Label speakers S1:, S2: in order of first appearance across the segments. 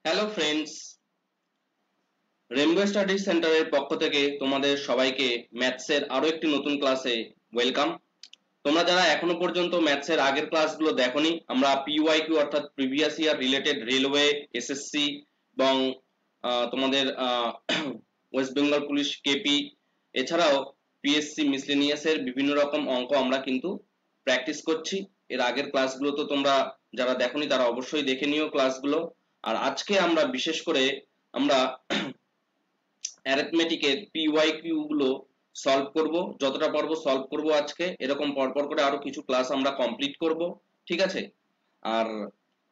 S1: Hello friends, rainbow study সেন্টারের পক্ষ থেকে তোমাদের সবাইকে ম্যাথসের আরো একটি নতুন ক্লাসে ওয়েলকাম। তোমরা যারা এখনো পর্যন্ত ম্যাথসের আগের ক্লাসগুলো দেখোনি, আমরা পিওয়াইকিউ অর্থাৎ previous year related railway, SSC এবং তোমাদের ওয়েস্ট বেঙ্গল পুলিশ কেপি, এছাড়াও পিএসসি মিসলেনিয়াসের বিভিন্ন রকম অঙ্ক আমরা কিন্তু প্র্যাকটিস করছি। এর আগের ক্লাসগুলো তো তোমরা যারা দেখোনি তারা অবশ্যই দেখে নিও ক্লাসগুলো। আর আজকে আমরা বিশেষ করে আমরা অ্যারিথমেটিকের পিওয়াইকিউ গুলো সলভ করব, যতটা পারবো সলভ করব আজকে। এরকম পরপর করে আরো কিছু ক্লাস আমরা কমপ্লিট করব, ঠিক আছে? আর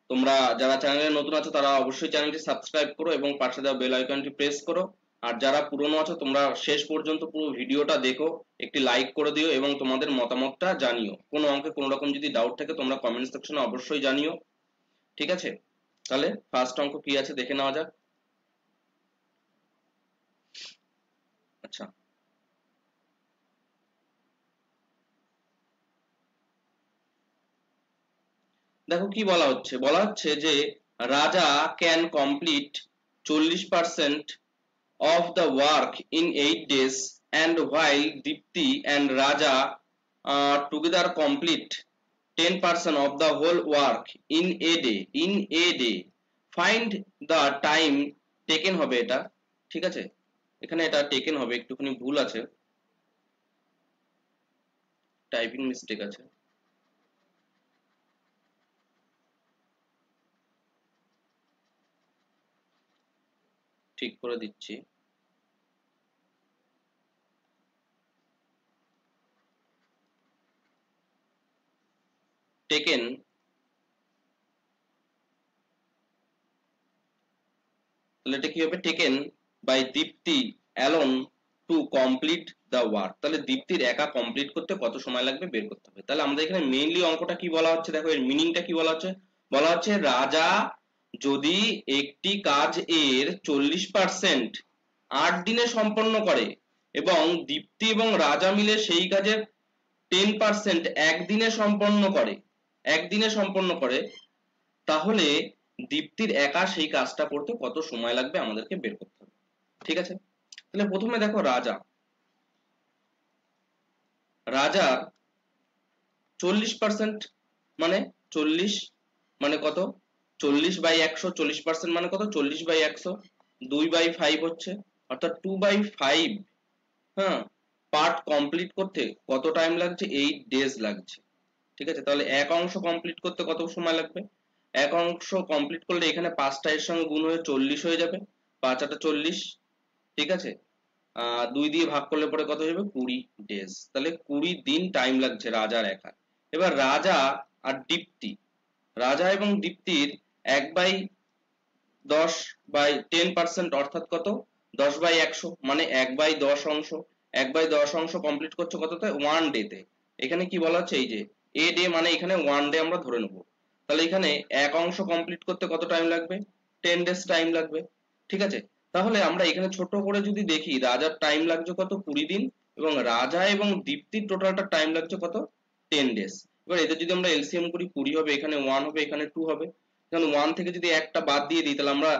S1: তোমরা যারা চ্যানেলে নতুন আছো তারা অবশ্যই চ্যানেলটি সাবস্ক্রাইব করো এবং পাশে দেওয়া বেল আইকনটি প্রেস করো। আর যারা পুরনো আছো তোমরা শেষ পর্যন্ত পুরো ভিডিওটা দেখো, একটি লাইক করে দিও এবং তোমাদের মতামতটা জানিও। কোনো অঙ্কে কোনো রকম যদি ডাউট থাকে তোমরা কমেন্ট সেকশনে অবশ্যই জানিও, ঠিক আছে? তাহলে ফার্স্ট অঙ্ক কি আছে দেখে নেওয়া যাক। আচ্ছা, দেখো কি বলা হচ্ছে যে রাজা can complete 40% of the work in 8 days, and while Dipti and Raja together complete 10% of the whole work in a day. Find the time taken হবে এটা, ঠিক আছে? এখানে এটা টেকেন হবে, একটুখানি ভুল আছে, টাইপিং মিস্টেক আছে, ঠিক করে দিচ্ছি। টেকেন তাহলে এটা কি হবে? Taken by Dipti alone to complete the work. তাহলে দীপ্তির একা কমপ্লিট করতে কত সময় লাগবে বের করতে হবে। তাহলে আমাদের এখানে মেইনলি অঙ্কটা কি বলা হচ্ছে, দেখো এর মিনিংটা কি বলা হচ্ছে। বলা হচ্ছে রাজা যদি একটি কাজ এর 40% 8 দিনে সম্পন্ন করে এবং দীপ্তি এবং রাজা মিলে সেই কাজের 10% একদিনে সম্পন্ন করে, তাহলে দীপ্তির একা সেই কাজটা করতে কত সময় লাগবে আমাদেরকে বের করতে হবে, ঠিক আছে? তাহলে প্রথমে দেখো রাজার 40% মানে 40 মানে কত? 40/100, 40% মানে কত? 40/100, 2/5 হচ্ছে, অর্থাৎ 2/5। হ্যাঁ, পার্ট কমপ্লিট করতে কত টাইম লাগছে? 8 ডেজ লাগছে, ঠিক আছে? তাহলে এক অংশ কমপ্লিট করতে কত সময় লাগবে? এক অংশ কমপ্লিট করলে এখানে 5টা এর সঙ্গে গুণ হয়ে 40 হয়ে যাবে, 5 × 8 = 40, ঠিক আছে? 2 দিয়ে ভাগ করলে পরে কত হবে? 20 ডেজ। তাহলে 20 দিন টাইম লাগছে রাজার একা। এবার রাজা এবং দীপ্তির 1/10% অর্থাৎ কত? 10/100 মানে 1/10 অংশ। 1/10 অংশ কমপ্লিট করছে কততে? 1 ডেতে। এখানে কি বলা হচ্ছে? এই যে এ ডে মানে এখানে 1 ডে আমরা ধরে নেব। তাহলে এখানে এক অংশ কমপ্লিট করতে কত টাইম লাগবে? 10 ডেজ টাইম লাগবে, ঠিক আছে? তাহলে আমরা এখানে ছোট করে যদি দেখি, রাজার টাইম লাগছে কত? 20 দিন, এবং রাজা এবং দীপ্তির টোটালটা টাইম লাগছে কত? 10 ডেজ। এবার এদের যদি আমরা এলসিএম করি, 20 হবে, এখানে 1 হবে, এখানে 2 হবে। কারণ 1 থেকে যদি একটা বাদ দিয়ে দিই তাহলে আমরা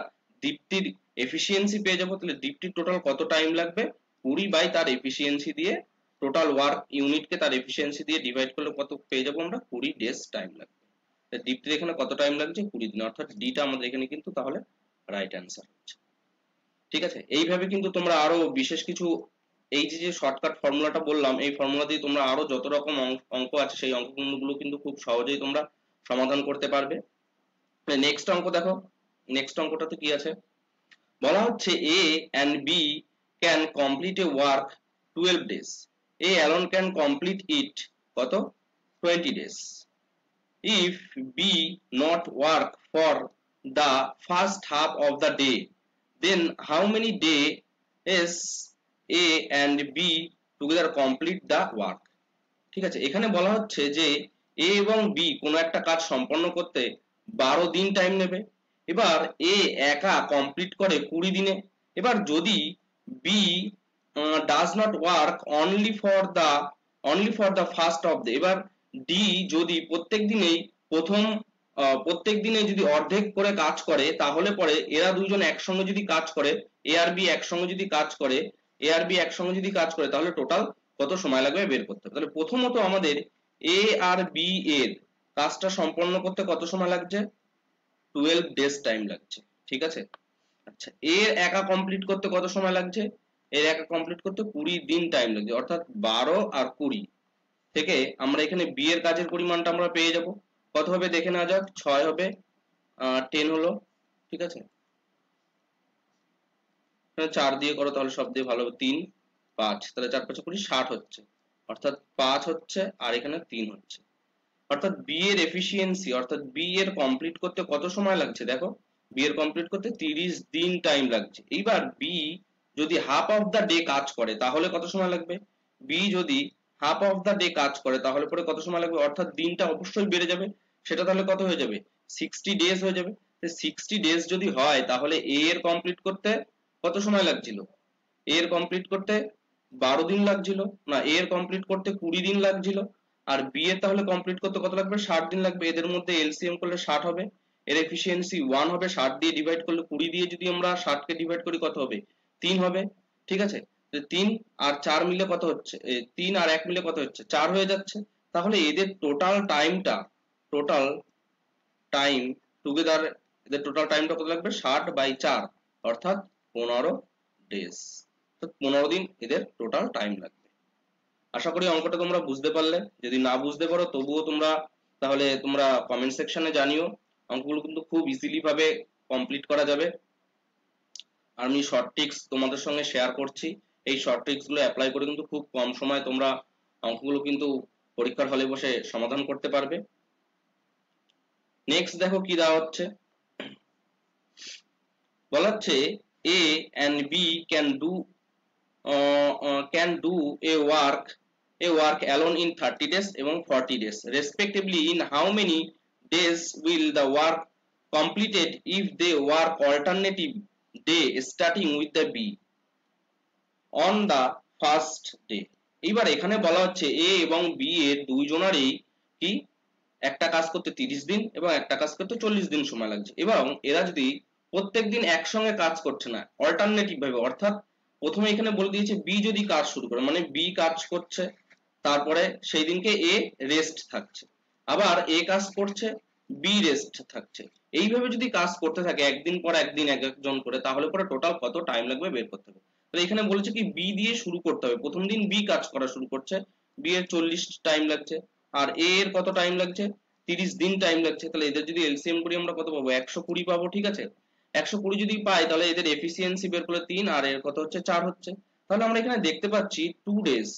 S1: দীপ্তির এফিসিয়েন্সি পেয়ে যাবো। তাহলে দীপ্তির টোটাল কত টাইম লাগবে? 20 বাই তার এফিসিয়েন্সি দিয়ে, টোটাল ওয়ার্ক ইউনিটকে তার এফিসিয়েন্সি দিয়ে ডিভাইড করলে কত পেয়ে যাবো আমরা? 20 ডেজ টাইম লাগবে। দীপ্তির এখানে কত টাইম লাগছে? 20 দিন, অর্থাৎ ডিটা আমাদের এখানে কিন্তু তাহলে রাইট অ্যান্সার হচ্ছে, ঠিক আছে? এইভাবে কিন্তু তোমরা আরো বিশেষ কিছু, এই যে শর্টকাট ফর্মুলাটা বললাম, এই ফর্মুলা দিয়ে তোমরা আরো যত রকম অঙ্ক আছে সেই অঙ্কগুলো কিন্তু খুব সহজেই তোমরা সমাধান করতে পারবে। নেক্সট অঙ্ক দেখো, নেক্সট অঙ্কটাতে কি আছে? বলা হচ্ছে A and B can complete a work 12 days, A alone can complete it কত? 20 days. If B not work for the first half of the day, then how many days A and B together complete the work? ঠিক আছে, এখানে বলা হচ্ছে যে A এবং B কোনো একটা কাজ সম্পন্ন করতে 12 দিন টাইম নেবে। এবার A একা কমপ্লিট করে 20 দিনে। এবার যদি B does not work only for the first of the, এবার D যদি প্রত্যেক দিনেই প্রথম প্রত্যেক দিনে যদি অর্ধেক করে কাজ করে তাহলে পরে এরা দুইজন একসঙ্গে যদি কাজ করে, এ আর বি একসঙ্গে যদি কাজ করে, এ আর বি একসঙ্গে যদি কাজ করে তাহলে টোটাল কত সময় লাগবে বের করতে হবে। তাহলে প্রথমত আমাদের এ আর বি এর কাজটা সম্পন্ন করতে কত সময় লাগছে, 12 ডেজ টাইম লাগছে, ঠিক আছে। আচ্ছা, এর একা কমপ্লিট করতে কত সময় লাগছে, এর একা কমপ্লিট করতে 20 দিন টাইম লাগছে, অর্থাৎ 12 আর 20 থেকে আমরা এখানে বি এর কাজের পরিমাণটা আমরা পেয়ে যাব। কত হবে দেখে নেওয়া যাক, 6 হবে, 10 হলো, ঠিক আছে। 4 দিয়ে করো তাহলে সব দিয়ে ভালো হবে, 3 5, তাহলে 4 5 20, 60 হচ্ছে, অর্থাৎ 5 হচ্ছে আর এখানে 3 হচ্ছে। অর্থাৎ বি এর এফিসিয়েন্সি, অর্থাৎ বি এর কমপ্লিট করতে কত সময় লাগছে দেখো, বি এর কমপ্লিট করতে 30 দিন টাইম লাগছে। এইবার বি যদি হাফ অফ দা ডে কাজ করে তাহলে কত সময় লাগবে, বি যদি হাফ অফ দা ডে কাজ করে তাহলে পরে কত সময় লাগবে, অর্থাৎ দিনটা অবশ্যই বেড়ে যাবে, সেটা তাহলে কত হয়ে যাবে, 60 ডেজ হয়ে যাবে। 60 ডেজ যদি হয় তাহলে এ এর কমপ্লিট করতে কত সময় লাগছিল, এ এর কমপ্লিট করতে 12 দিন লাগছিল, না এ এর কমপ্লিট করতে 20 দিন লাগছিল, আর বি এর তাহলে কমপ্লিট করতে কত লাগবে, 60 দিন লাগবে। এদের মধ্যে এলসিএম করলে 60 হবে, এর এফিসিয়েন্সি 1 হবে, 60 দিয়ে ডিভাইড করলে 20 দিয়ে যদি আমরা 60 কে ডিভাইড করি কত হবে, 3 হবে, ঠিক আছে। 3 আর 4 মিলে কত হচ্ছে, 3 আর 1 মিলে কত হচ্ছে, 4 হয়ে যাচ্ছে। তাহলে এদের টোটাল টাইম টুগেদার, এদের টোটাল টাইমটা কত লাগবে, 60/4 অর্থাৎ 15 ডেজ। তো 15 দিন এদের টোটাল টাইম লাগবে। আশা করি অঙ্কটা তোমরা বুঝতে পারলে, যদি না বুঝতে পারো তবুও তাহলে তোমরা কমেন্ট সেকশনে জানিও। অঙ্কগুলো কিন্তু খুব ইজিলি ভাবে কমপ্লিট করা যাবে। আমি শর্ট ট্রিক্স তোমাদের সঙ্গে শেয়ার করছি, এই শর্ট ট্রিক্স গুলো অ্যাপ্লাই করে কিন্তু খুব কম সময়ে তোমরা অঙ্কগুলো কিন্তু পরীক্ষার হলে বসে সমাধান করতে পারবে। নেক্সট দেখো কি দেওয়া হচ্ছে, বলা হচ্ছে A and B can do a work alone in 30 days এবং 40 days respectively. In how many days will the work completed if they work alternative day starting with the B on the first day? এবার এখানে বলা হচ্ছে A এবং B এর দুইজনারই কি একটা কাজ করতে 30 দিন এবং একটা কাজ করতে 40 দিন সময় লাগছে, এবং এরা যদি প্রত্যেকদিন একসঙ্গে কাজ করছে না, অল্টারনেটিভ ভাবে, অর্থাৎ প্রথমে এখানে বলে দিয়েছে বি যদি কাজ শুরু করে মানে বি কাজ করছে, তারপরে সেই দিনকে এ রেস্ট থাকছে, আবার এ কাজ করছে, বি রেস্ট থাকছে, এইভাবে যদি কাজ করতে থাকে একদিন পর একদিন এক একজন করে তাহলে পরে টোটাল কত টাইম লাগবে বের করতে হবে। তো এখানে বলেছে কি বি দিয়ে শুরু করতে হবে, প্রথম দিন বি কাজ করা শুরু করছে, বি এর 40 টাইম লাগছে, আর এ এর কত টাইম লাগছে, 30 দিন টাইম লাগছে। তাহলে এদের যদি এলসিএম করি আমরা কত পাবো, 120 পাবো, ঠিক আছে। 120 যদি পাই তাহলে এদের এফিসিয়েন্সি বের করলে 3 আর এর কত হচ্ছে 4 হচ্ছে। তাহলে আমরা এখানে দেখতে পাচ্ছি 2 ডেজ,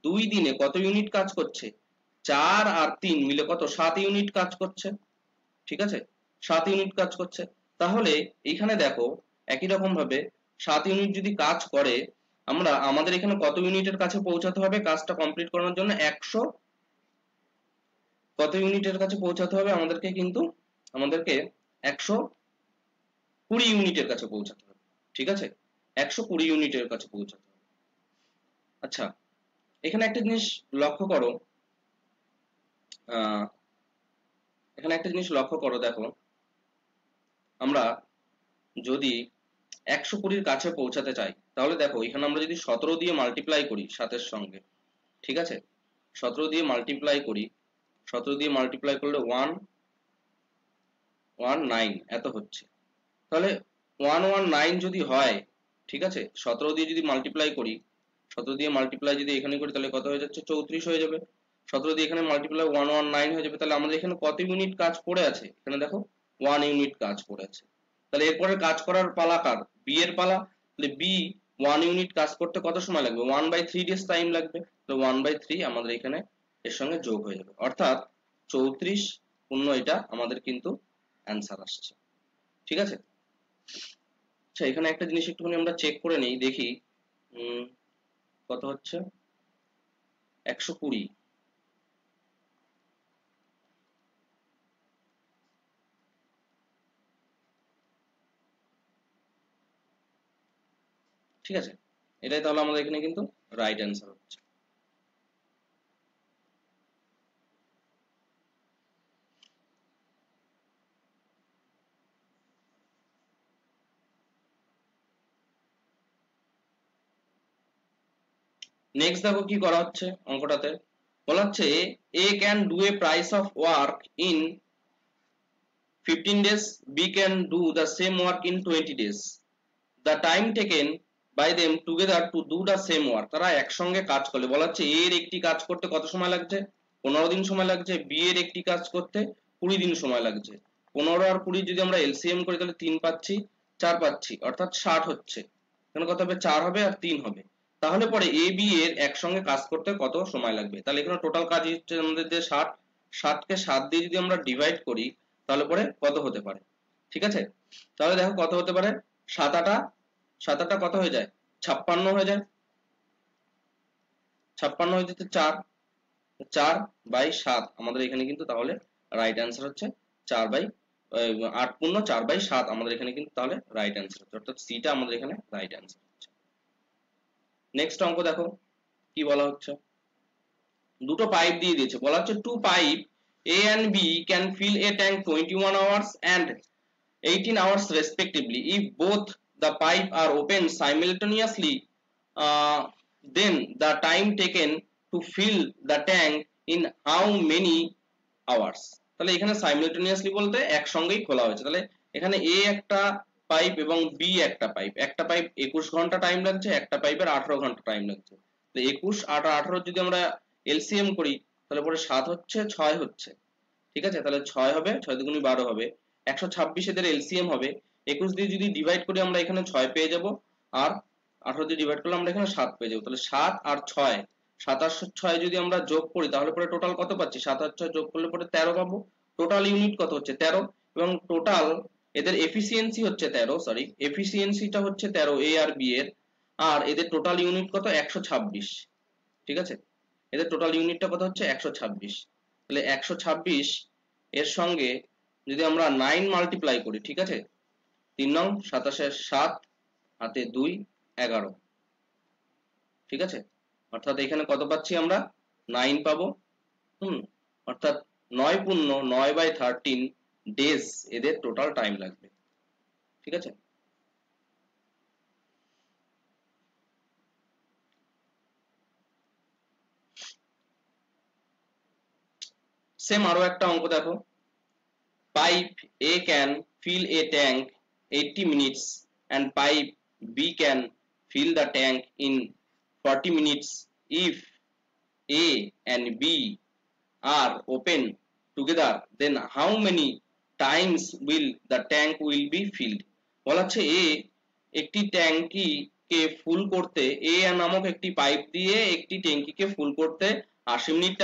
S1: 2 দিনে কত ইউনিট কাজ করছে, 4 আর 3 মিলে কত 7 ইউনিট কাজ করছে, ঠিক আছে, 7 ইউনিট কাজ করছে। তাহলে এইখানে দেখো একই রকম ভাবে 7 ইউনিট যদি কাজ করে আমাদের এখানে কত ইউনিটের কাছে পৌঁছাতে হবে কাজটা কমপ্লিট করার জন্য, 100 কত ইউনিটের কাছে পৌঁছাতে হবে আমাদেরকে, কিন্তু আমাদেরকে 120 ইউনিটের কাছে পৌঁছাতে হবে, ঠিক আছে, 120 ইউনিটের কাছে পৌঁছাতে হবে। আচ্ছা, এখানে একটা জিনিস লক্ষ্য করো, এখানে একটা জিনিস লক্ষ্য করো, দেখো আমরা যদি 120 কাছে পৌঁছাতে চাই তাহলে দেখো এখানে আমরা যদি 17 দিয়ে মাল্টিপ্লাই করি 7 সঙ্গে, ঠিক আছে, 17 দিয়ে মাল্টিপ্লাই করি, 17 দিয়ে মাল্টিপ্লাই করলে 119 এত হচ্ছে। তাহলে 119 যদি হয়, ঠিক আছে, 17 দিয়ে যদি মাল্টিপ্লাই করি, 17 দিয়ে মাল্টিপ্লাই যদি এখানে করি তাহলে কত হয়ে যাচ্ছে, 34 হয়ে যাবে। 17 দিয়ে এখানে মাল্টিপ্লাই 119 হয়ে যাবে। তাহলে আমাদের এখানে কত ইউনিট কাজ পড়ে আছে, এখানে দেখো 1 ইউনিট কাজ পড়ে আছে। তাহলে এরপরে কাজ করার পালা কার, বি এর পালা। তাহলে বি 1 ইউনিট কাজ করতে কত সময় লাগবে, 1/3 ডেজ টাইম লাগবে। তো 1/3 আমাদের এখানে এর সঙ্গে যোগ হয়ে যাবে, অর্থাৎ 34 পূর্ণ, এটা আমাদের কিন্তু অ্যান্সার আসছে, ঠিক আছে। আচ্ছা, এখানে একটা জিনিস একটুখানি আমরা চেক করে নেই, দেখি কত হচ্ছে, 120, ঠিক আছে, এটাই তাহলে আমাদের এখানে কিন্তু রাইট অ্যান্সার হচ্ছে। নেক্সট দেখো কি করা হচ্ছে অঙ্কটাতে, বলা হচ্ছে A can do a piece of work in 15 days, B can do the same work in 20 days. The time taken by them together to do the same work, তারা একসঙ্গে কাজ করলে, বলা হচ্ছে এর একটি কাজ করতে কত সময় লাগছে, 15 দিন সময় লাগছে, বি এর একটি কাজ করতে 20 দিন সময় লাগছে। 15 আর 20 যদি আমরা এলসিএম করি তাহলে 3 পাচ্ছি, 4 পাচ্ছি, অর্থাৎ 60 হচ্ছে। এখানে কত হবে, 4 হবে আর 3 হবে। তাহলে পরে এ বি এর একসঙ্গে কাজ করতে কত সময় লাগবে, তাহলে এখানে টোটাল কাজ হচ্ছে আমাদের যে 60, 60 কে 7 দিয়ে যদি আমরা ডিভাইড করি তাহলে পরে কত হতে পারে, ঠিক আছে। তাহলে দেখো কত হতে পারে, 7 আটা 7 আটা কত হয়ে যায়, 56 হয়ে যায়, 56 হয়ে যেতে 4, 4/7 আমাদের এখানে কিন্তু তাহলে রাইট অ্যান্সার হচ্ছে 8×4/7 আমাদের এখানে কিন্তু তাহলে রাইট অ্যান্সার হচ্ছে, অর্থাৎ সিটা আমাদের এখানে রাইট অ্যান্সার হচ্ছে। নেক্সট অঙ্ক দেখো কি বলা হচ্ছে, দুটো পাইপ দিয়ে দিয়েছে, বলা হচ্ছে two pipe A and B can fill a tank 21 hours and 18 hours respectively. If both the pipe are open simultaneously, then the time taken to fill the tank in how many hours? তাহলে এখানে simultaneously বলতে একসঙ্গেই খোলা হয়েছে, তাহলে এখানে এ একটা pipe এবং বি একটা পাইপ, একটা পাইপ 21 ঘন্টা টাইম লাগছে, একটা পাইপের 18 ঘন্টা টাইম লাগছে। তো 21 আর 18 যদি আমরা এলসিএম করি তাহলে পরে 7 হচ্ছে, 6 হচ্ছে, ঠিক আছে। তাহলে 6 হবে, 6 দুগুণী 12 হবে, 126 এদের এলসিএম হবে, 21 দিয়ে যদি ডিভাইড করি আমরা এখানে 6 পেয়ে যাব, আর 18 দিয়ে ডিভাইড করলে আমরা এখানে 7 পেয়ে যাব। তাহলে 7 আর 6, 7 আর 6 যদি আমরা যোগ করি তাহলে পরে টোটাল কত পাচ্ছি, 7 আর 6 যোগ করলে পরে 13 পাবো। টোটাল ইউনিট কত হচ্ছে 13, এবং টোটাল এদের এফিসিয়েন্সি হচ্ছে 13, সরি এফিসিয়েন্সিটা হচ্ছে 13 এ আর বি এর, আর এদের টোটাল ইউনিট কত 126, ঠিক আছে। এদের টোটাল ইউনিটটা কত হচ্ছে 126, তাহলে 126 এর সঙ্গে যদি আমরা 9 মাল্টিপ্লাই করি, ঠিক আছে, 3 নং 27 7 হাতে 2 11, ঠিক আছে, অর্থাৎ এখানে কত পাচ্ছি আমরা 9 পাবো। অর্থাৎ 9×9/13 ডেজ এদের টোটাল টাইম লাগবে, ঠিক আছে। সেম আরো একটা অঙ্ক দেখো, pipe A can fill a tank 80 minutes and pipe B can fill the tank in 40 minutes. If A and B are open together, then how many times will the tank will be filled? বলা হচ্ছে A একটি ট্যাঙ্কি কে ফুল করতে, A নামক একটি pipe দিয়ে একটি ট্যাঙ্কিকে ফুল করতে 80 মিনিট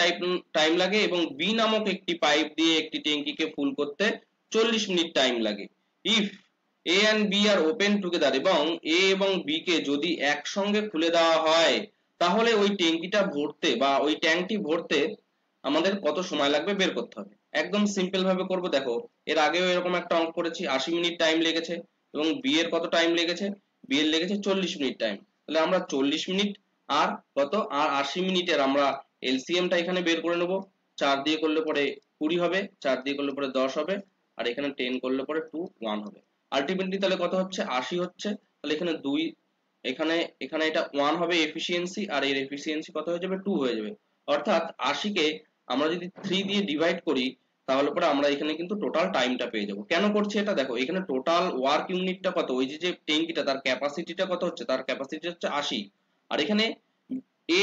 S1: টাইম লাগে, এবং B নামক একটি পাইপ দিয়ে একটি ট্যাঙ্কিকে ফুল করতে 40 মিনিট টাইম লাগে। If A and B are open together, এবং A এবং B কে যদি একসঙ্গে খুলে দেওয়া হয় তাহলে ওই ট্যাঙ্কিটা ভরতে বা ওই ট্যাঙ্কটি ভরতে আমাদের কত সময় লাগবে বের করতে হবে। একদম সিম্পল ভাবে করব, দেখো এর আগেও এরকম একটা অঙ্ক করেছি, 80 মিনিট টাইম লেগেছে, এবং বি এর কত টাইম লেগেছে, বি এর লেগেছে 40 মিনিট টাইম। তাহলে আমরা 40 মিনিট আর কত আর 80 মিনিটের আমরা এলসিএমটা এখানে বের করে নেব। 4 দিয়ে করলে পরে 20 হবে, 4 দিয়ে করলে পরে 10 হবে, আর এখানে 10 করলে পরে 2 1 হবে। আলটিমেটলি তাহলে কত হচ্ছে 80 হচ্ছে, তাহলে এখানে 2, এখানে এখানে এটা 1 হবে এফিসিয়েন্সি, আর এর এফিসিয়েন্সি কত হয়ে যাবে 2 হয়ে যাবে। অর্থাৎ 80 কে আমরা যদি 3 দিয়ে ডিভাইড করি তাহলে পরে আমরা এখানে কিন্তু টোটাল টাইমটা পেয়ে যাব। কেন করছি এটা, দেখো এখানে টোটাল ওয়ার্ক ইউনিটটা কত, ওই যে ট্যাঙ্কিটা তার ক্যাপাসিটিটা কত হচ্ছে, তার ক্যাপাসিটি হচ্ছে 80, আর এখানে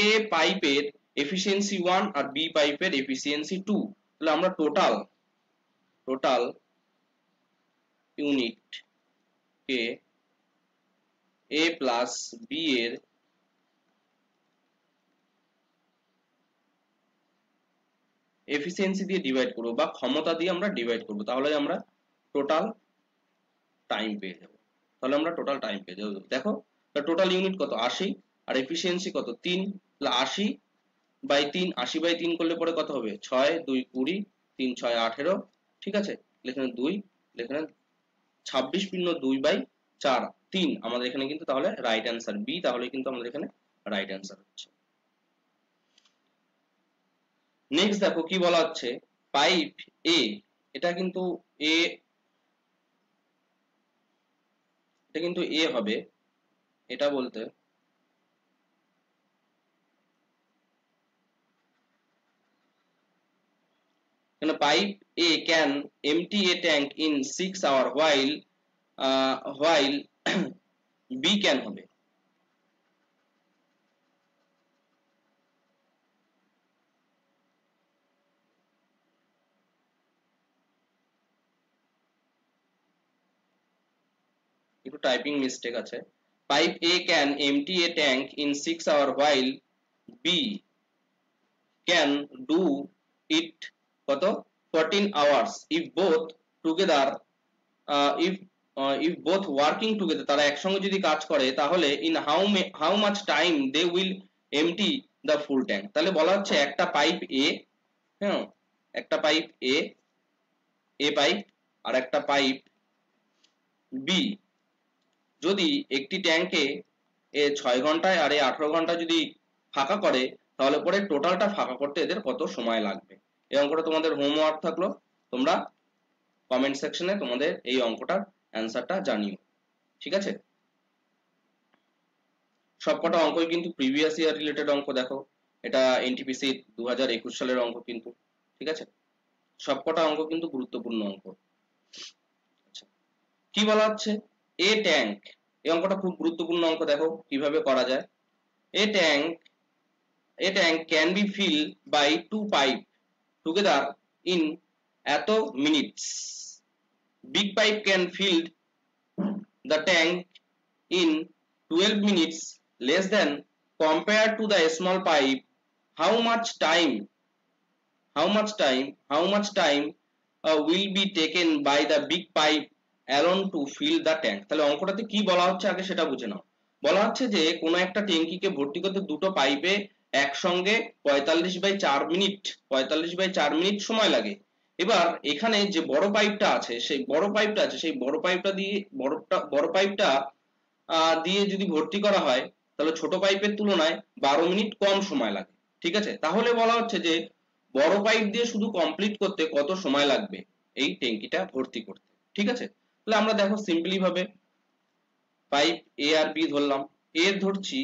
S1: এ পাইপের এফিসিয়েন্সি 1 আর বি পাইপের এফিসিয়েন্সি 2, তাহলে আমরা টোটাল ইউনিট কে এ প্লাস বি এর এফিসিয়েন্সি দিয়ে ডিভাইড করব বা ক্ষমতা দিয়ে আমরা ডিভাইড করব, তাহলে আমরা টোটাল টাইম পেয়ে যাব। তাহলে আমরা টোটাল টাইম পেয়ে যাব, দেখো টোটাল ইউনিট কত 80 আর এফিসিয়েন্সি কত 3, তাহলে 80/3, 80/3 করলে পরে কত হবে 6 2 20, 3 6 18, ঠিক আছে। এখানে 2, এখানে 26.2/4 3 আমাদের এখানে কিন্তু তাহলে রাইট অ্যান্সার বি, তাহলে কিন্তু আমাদের এখানে রাইট অ্যান্সার হচ্ছে। নেক্সট দেখো কি বলা হচ্ছে, পাইপ এ, এটা কিন্তু এ, এটা কিন্তু এ হবে, এটা বলতে pipe A can empty a tank in 6 hour while B can হবে একটু টাইপিং মিস্টেক আছে। Pipe A can empty a tank in 6 hour while B can do it কত 14 hours if both together if both working together তারা একসঙ্গে যদি কাজ করে তাহলে in how much time they will empty the full tank। তাহলে বলা হচ্ছে একটা পাইপ এ, হ্যাঁ একটা পাইপ এ পাইপ আর একটা পাইপ বি যদি একটি ট্যাঙ্কে 6 ঘন্টায় আর 18 ঘন্টা যদি ফাঁকা করে তাহলে পরে টোটালটা ফাঁকা করতে এদের কত সময় লাগবে। এই অঙ্কটা তোমাদের হোমওয়ার্ক থাকলো, তোমরা কমেন্ট সেকশনে তোমাদের এই অঙ্কটার অ্যান্সারটা জানিও, ঠিক আছে। সবকটা অঙ্কই কিন্তু প্রিভিয়াস ইয়ার রিলেটেড অঙ্ক, দেখো এটা এনটিপিসি 2021 সালের অঙ্ক কিন্তু, ঠিক আছে। সবকটা অঙ্ক কিন্তু গুরুত্বপূর্ণ অঙ্ক। আচ্ছা, কি বলা হচ্ছে এ ট্যাঙ্ক, এই অঙ্কটা খুব গুরুত্বপূর্ণ অঙ্ক, দেখো কিভাবে করা যায়। A tank can be fill by 2 pipe together in এত minutes. Big pipe can fill the tank in 12 minutes less than compared to the small pipe. How much time will be taken by the big pipe alone to fill the tank? তাহলে অঙ্কটাতে কি বলা হচ্ছে আগে সেটা বুঝে নাও। বলা হচ্ছে যে কোনো একটা ট্যাঙ্কিকে ভর্তি করতে দুটো পাইপে একসঙ্গে 45/4 মিনিট সময় লাগে। এবার এখানে যে বড় পাইপটা আছে সেই বড় পাইপটা দিয়ে যদি ভর্তি করা হয় তাহলে ছোট পাইপের তুলনায় 12 মিনিট কম সময় লাগে, ঠিক আছে। তাহলে বলা হচ্ছে যে বড় পাইপ দিয়ে শুধু কমপ্লিট করতে কত সময় লাগবে এই ট্যাঙ্কিটা ভর্তি করতে, ঠিক আছে। তাহলে আমরা দেখো সিম্পলি ভাবে পাইপ এ আর বি ধরলাম, এর ধরছি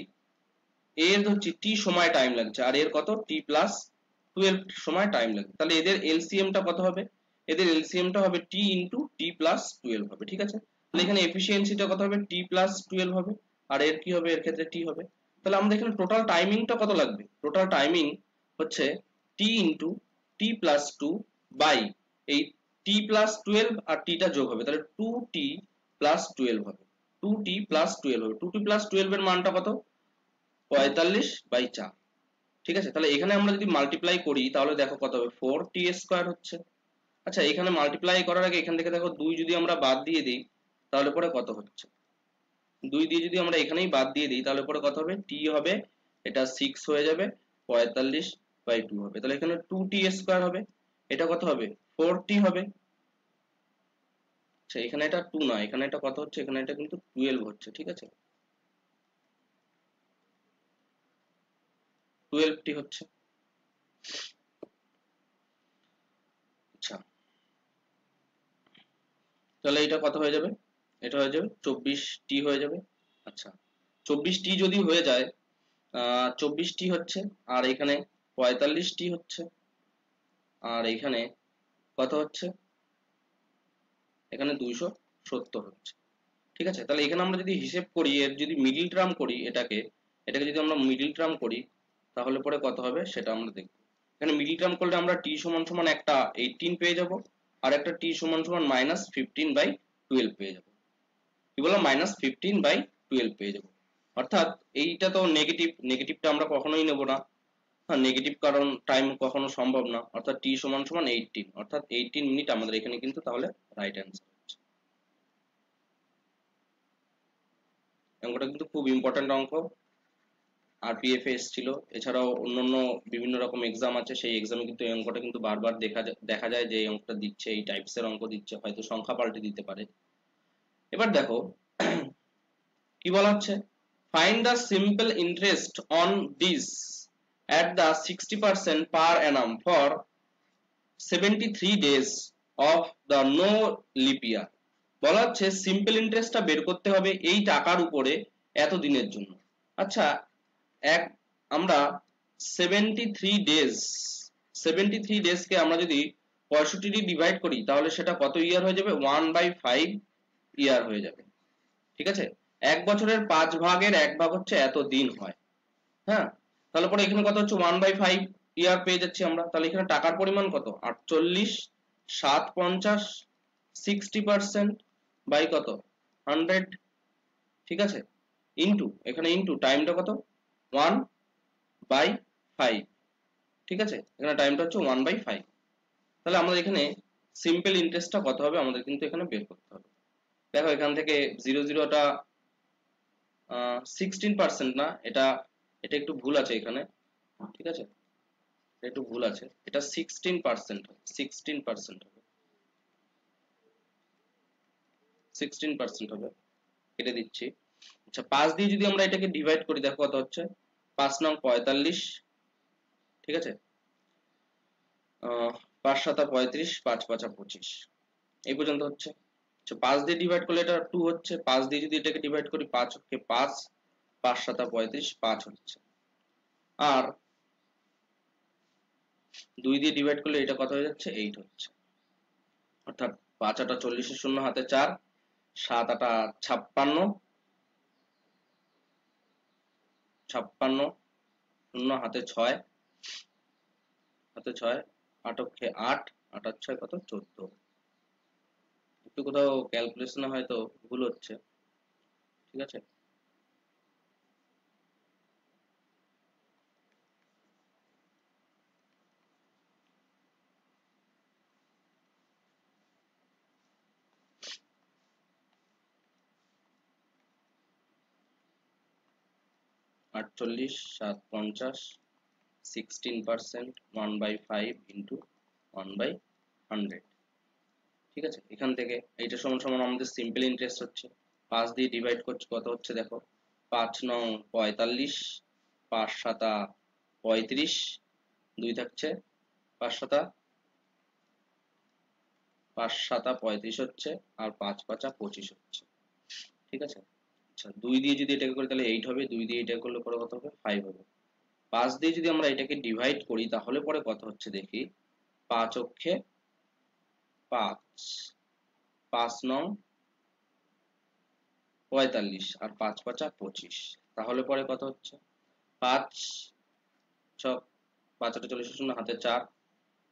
S1: টি সময় টাইম লাগছে আর এর কত টি প্লাস 12 সময় টাইম লাগবে। তাহলে এদের এলসিএম টা কত হবে, এদের এলসিএম টা হবে টি ইন্টু টি প্লাস 12 হবে, ঠিক আছে। তাহলে এখানে এফিসিয়েন্সিটা কত হবে টি প্লাস 12 হবে আর এর কি হবে, এর ক্ষেত্রে টি হবে। তাহলে আমাদের এখানে টোটাল টাইমিংটা কত লাগবে, টোটাল টাইমিং হচ্ছে টি ইন্টু টি প্লাস 2 বাই এই টি প্লাস 12 আর টিটা যোগ হবে, তাহলে 2t প্লাস 12 হবে, 2t প্লাস 12 হবে। 2t প্লাস 12 এর মানটা কত 45/4, ঠিক আছে। তাহলে এখানে আমরা যদি মাল্টিপ্লাই করি তাহলে দেখো কত হবে 4t স্কয়ার হচ্ছে। আচ্ছা, এখানে মাল্টিপ্লাই করার আগে এখান থেকে দেখো 2 যদি আমরা বাদ দিয়ে দিই তাহলে পরে কত হচ্ছে, 2 দিয়ে যদি আমরা এখানেই বাদ দিয়ে দিই তাহলে পরে কত হবে, t হবে এটা 6 হয়ে যাবে, 45/2 হবে। তাহলে এখানে 2t স্কয়ার হবে, এটা কত হবে 4t হবে। আচ্ছা, এখানে এটা 2 না, এখানে এটা কত হচ্ছে, এখানে এটা কিন্তু 12 হচ্ছে, ঠিক আছে, 12t হচ্ছে। আচ্ছা, তাহলে এটা কত হয়ে যাবে, এটা হয়ে যাবে 24t হয়ে যাবে। আচ্ছা, 24t যদি হয়ে যায় 24t হচ্ছে আর এখানে 45t হচ্ছে আর এখানে কত হচ্ছে, এখানে 270 হচ্ছে, ঠিক আছে। তাহলে এখানে আমরা যদি হিসেব করি, এর যদি মিডল টার্ম করি এটাকে যদি আমরা মিডল টার্ম করি তাহলে পরে কত হবে সেটা আমরা দেখব। এখানে মিডল টার্ম করলে আমরা t সমান সমান একটা 18 পেয়ে যাব আর একটা t সমান সমান -15/12 পেয়ে যাব। কি বললাম, -15/12 পেয়ে যাব। অর্থাৎ এইটা তো নেগেটিভটা আমরা কখনোই নেব না, হ্যাঁ নেগেটিভ কারণ টাইম কখনো সম্ভব না, অর্থাৎ t সমান সমান 18, অর্থাৎ 18 মিনিট আমাদের এখানে কিন্তু তাহলে রাইট অ্যান্সার হচ্ছে। অঙ্কটা কিন্তু খুব ইম্পর্টেন্ট অঙ্ক, আরপিএফ এ এসেছিল, এছাড়াও অন্যান্য বিভিন্ন রকম এক্সাম আছে, সেই এক্সামে কিন্তু এই অঙ্কটা কিন্তু বারবার দেখা যায় যে এই অঙ্কটা দিচ্ছে, এই টাইপস এর অঙ্ক দিচ্ছে, হয়তো সংখ্যা পাল্টে দিতে পারে। এবার দেখো কি বলা হচ্ছে, find the simple interest on this at the 60% per annum for 73 days of the no leap year। বলা হচ্ছে সিম্পল ইন্টারেস্টটা বের করতে হবে এই টাকার উপরে এত দিনের জন্য। আচ্ছা, আমরা 73 ডেজ কে আমরা যদি 65 দিয়ে ডিভাইড করি তাহলে সেটা কত ইয়ার হয়ে যাবে 1/5 ইয়ার হয়ে যাবে। ঠিক আছে, এক বছরের 5 ভাগের 1 ভাগ হচ্ছে এত দিন হয়। হ্যাঁ, তাহলে পরে এখানে কত হচ্ছে 1/5 ইয়ার পেয়ে যাচ্ছি আমরা। তাহলে এখানে টাকার পরিমাণ কত 48, 7 50 60% বাই কত 100। ঠিক আছে, ইনটু এখানে ইনটু টাইমটা কত 1/5। ঠিক আছে, এখানে টাইমটা হচ্ছে 1/5। তাহলে আমাদের এখানে সিম্পল ইন্টারেস্টটা কত হবে আমাদের কিন্তু এখানে বের করতে হবে। দেখো এখান থেকে 00টা 16% না, এটা এটা একটু ভুল আছে এখানে। ঠিক আছে, একটু ভুল আছে, এটা 16% হবে, 16% হবে, 16% হবে, কেটে দিচ্ছি। আচ্ছা 5 দিয়ে যদি আমরা এটাকে ডিভাইড করি দেখো কত হচ্ছে 5 নং 45। ঠিক আছে, 5 7 35, 5 5 25 এই পর্যন্ত হচ্ছে। আচ্ছা 5 দিয়ে ডিভাইড করলে এটা 2 হচ্ছে, 5 দিয়ে যদি এটাকে ডিভাইড করি 5 কে 5, 5 7 35, 5 হচ্ছে। আর 2 দিয়ে ডিভাইড করলে এটা কত হয়ে যাচ্ছে 8 হচ্ছে। অর্থাৎ 5 8 40 এর শূন্য হাতে 4, 7 8 56, 56 শূন্য হাতে 6, হাতে 6, 8 অক্ষে 8, 8 আর 6 কত 14। একটু কোথাও ক্যালকুলেশনে হয়তো ভুল হচ্ছে। ঠিক আছে, 48 7 50 16%, 1/5 ইন্টু 1/100। ঠিক আছে, এখান থেকে এইটা সমান সমান আমাদের সিম্পল ইন্টারেস্ট হচ্ছে 5 দিয়ে ডিভাইড করছে কত হচ্ছে দেখো 5 9 45, 5 7 35, 2 থাকছে 5 7 5 7 35 হচ্ছে, আর 5 5 25 হচ্ছে। ঠিক আছে, আচ্ছা 2 দিয়ে যদি এটাকে করি তাহলে 8 হবে, 2 দিয়ে এটা করলে পরে কত হবে 5 হবে। 5 দিয়ে যদি আমরা এটাকে ডিভাইড করি তাহলে পরে কত হচ্ছে দেখি 5 অক্ষে 5, 5 নং 45, আর 5 5 25, তাহলে পরে কত হচ্ছে 5 6 5 8 40 শূন্য হাতে 4,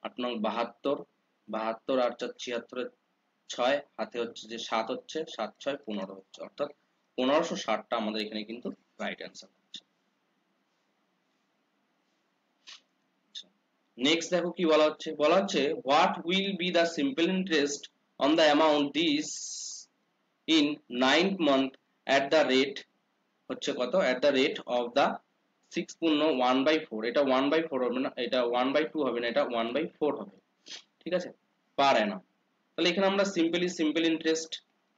S1: 8 নং 72, 72 আর 4 76, 6 হাতে হচ্ছে যে 7 হচ্ছে, 7 6 15 হচ্ছে। অর্থাৎ 1560টা আমাদের এখানে কিন্তু রাইট অ্যান্সার হচ্ছে। নেক্সট দেখো কি বলা হচ্ছে, বলা হচ্ছে what will be the simple interest on the amount this in 9th month at the rate হচ্ছে কত at the rate of the 6 পূর্ণ 1/4। এটা 1/4 হবে না, এটা 1/2 হবে না, এটা 1/4 হবে। ঠিক আছে, পার অ্যানাম। তাহলে এখানে আমরা সিম্পল ইন্টারেস্ট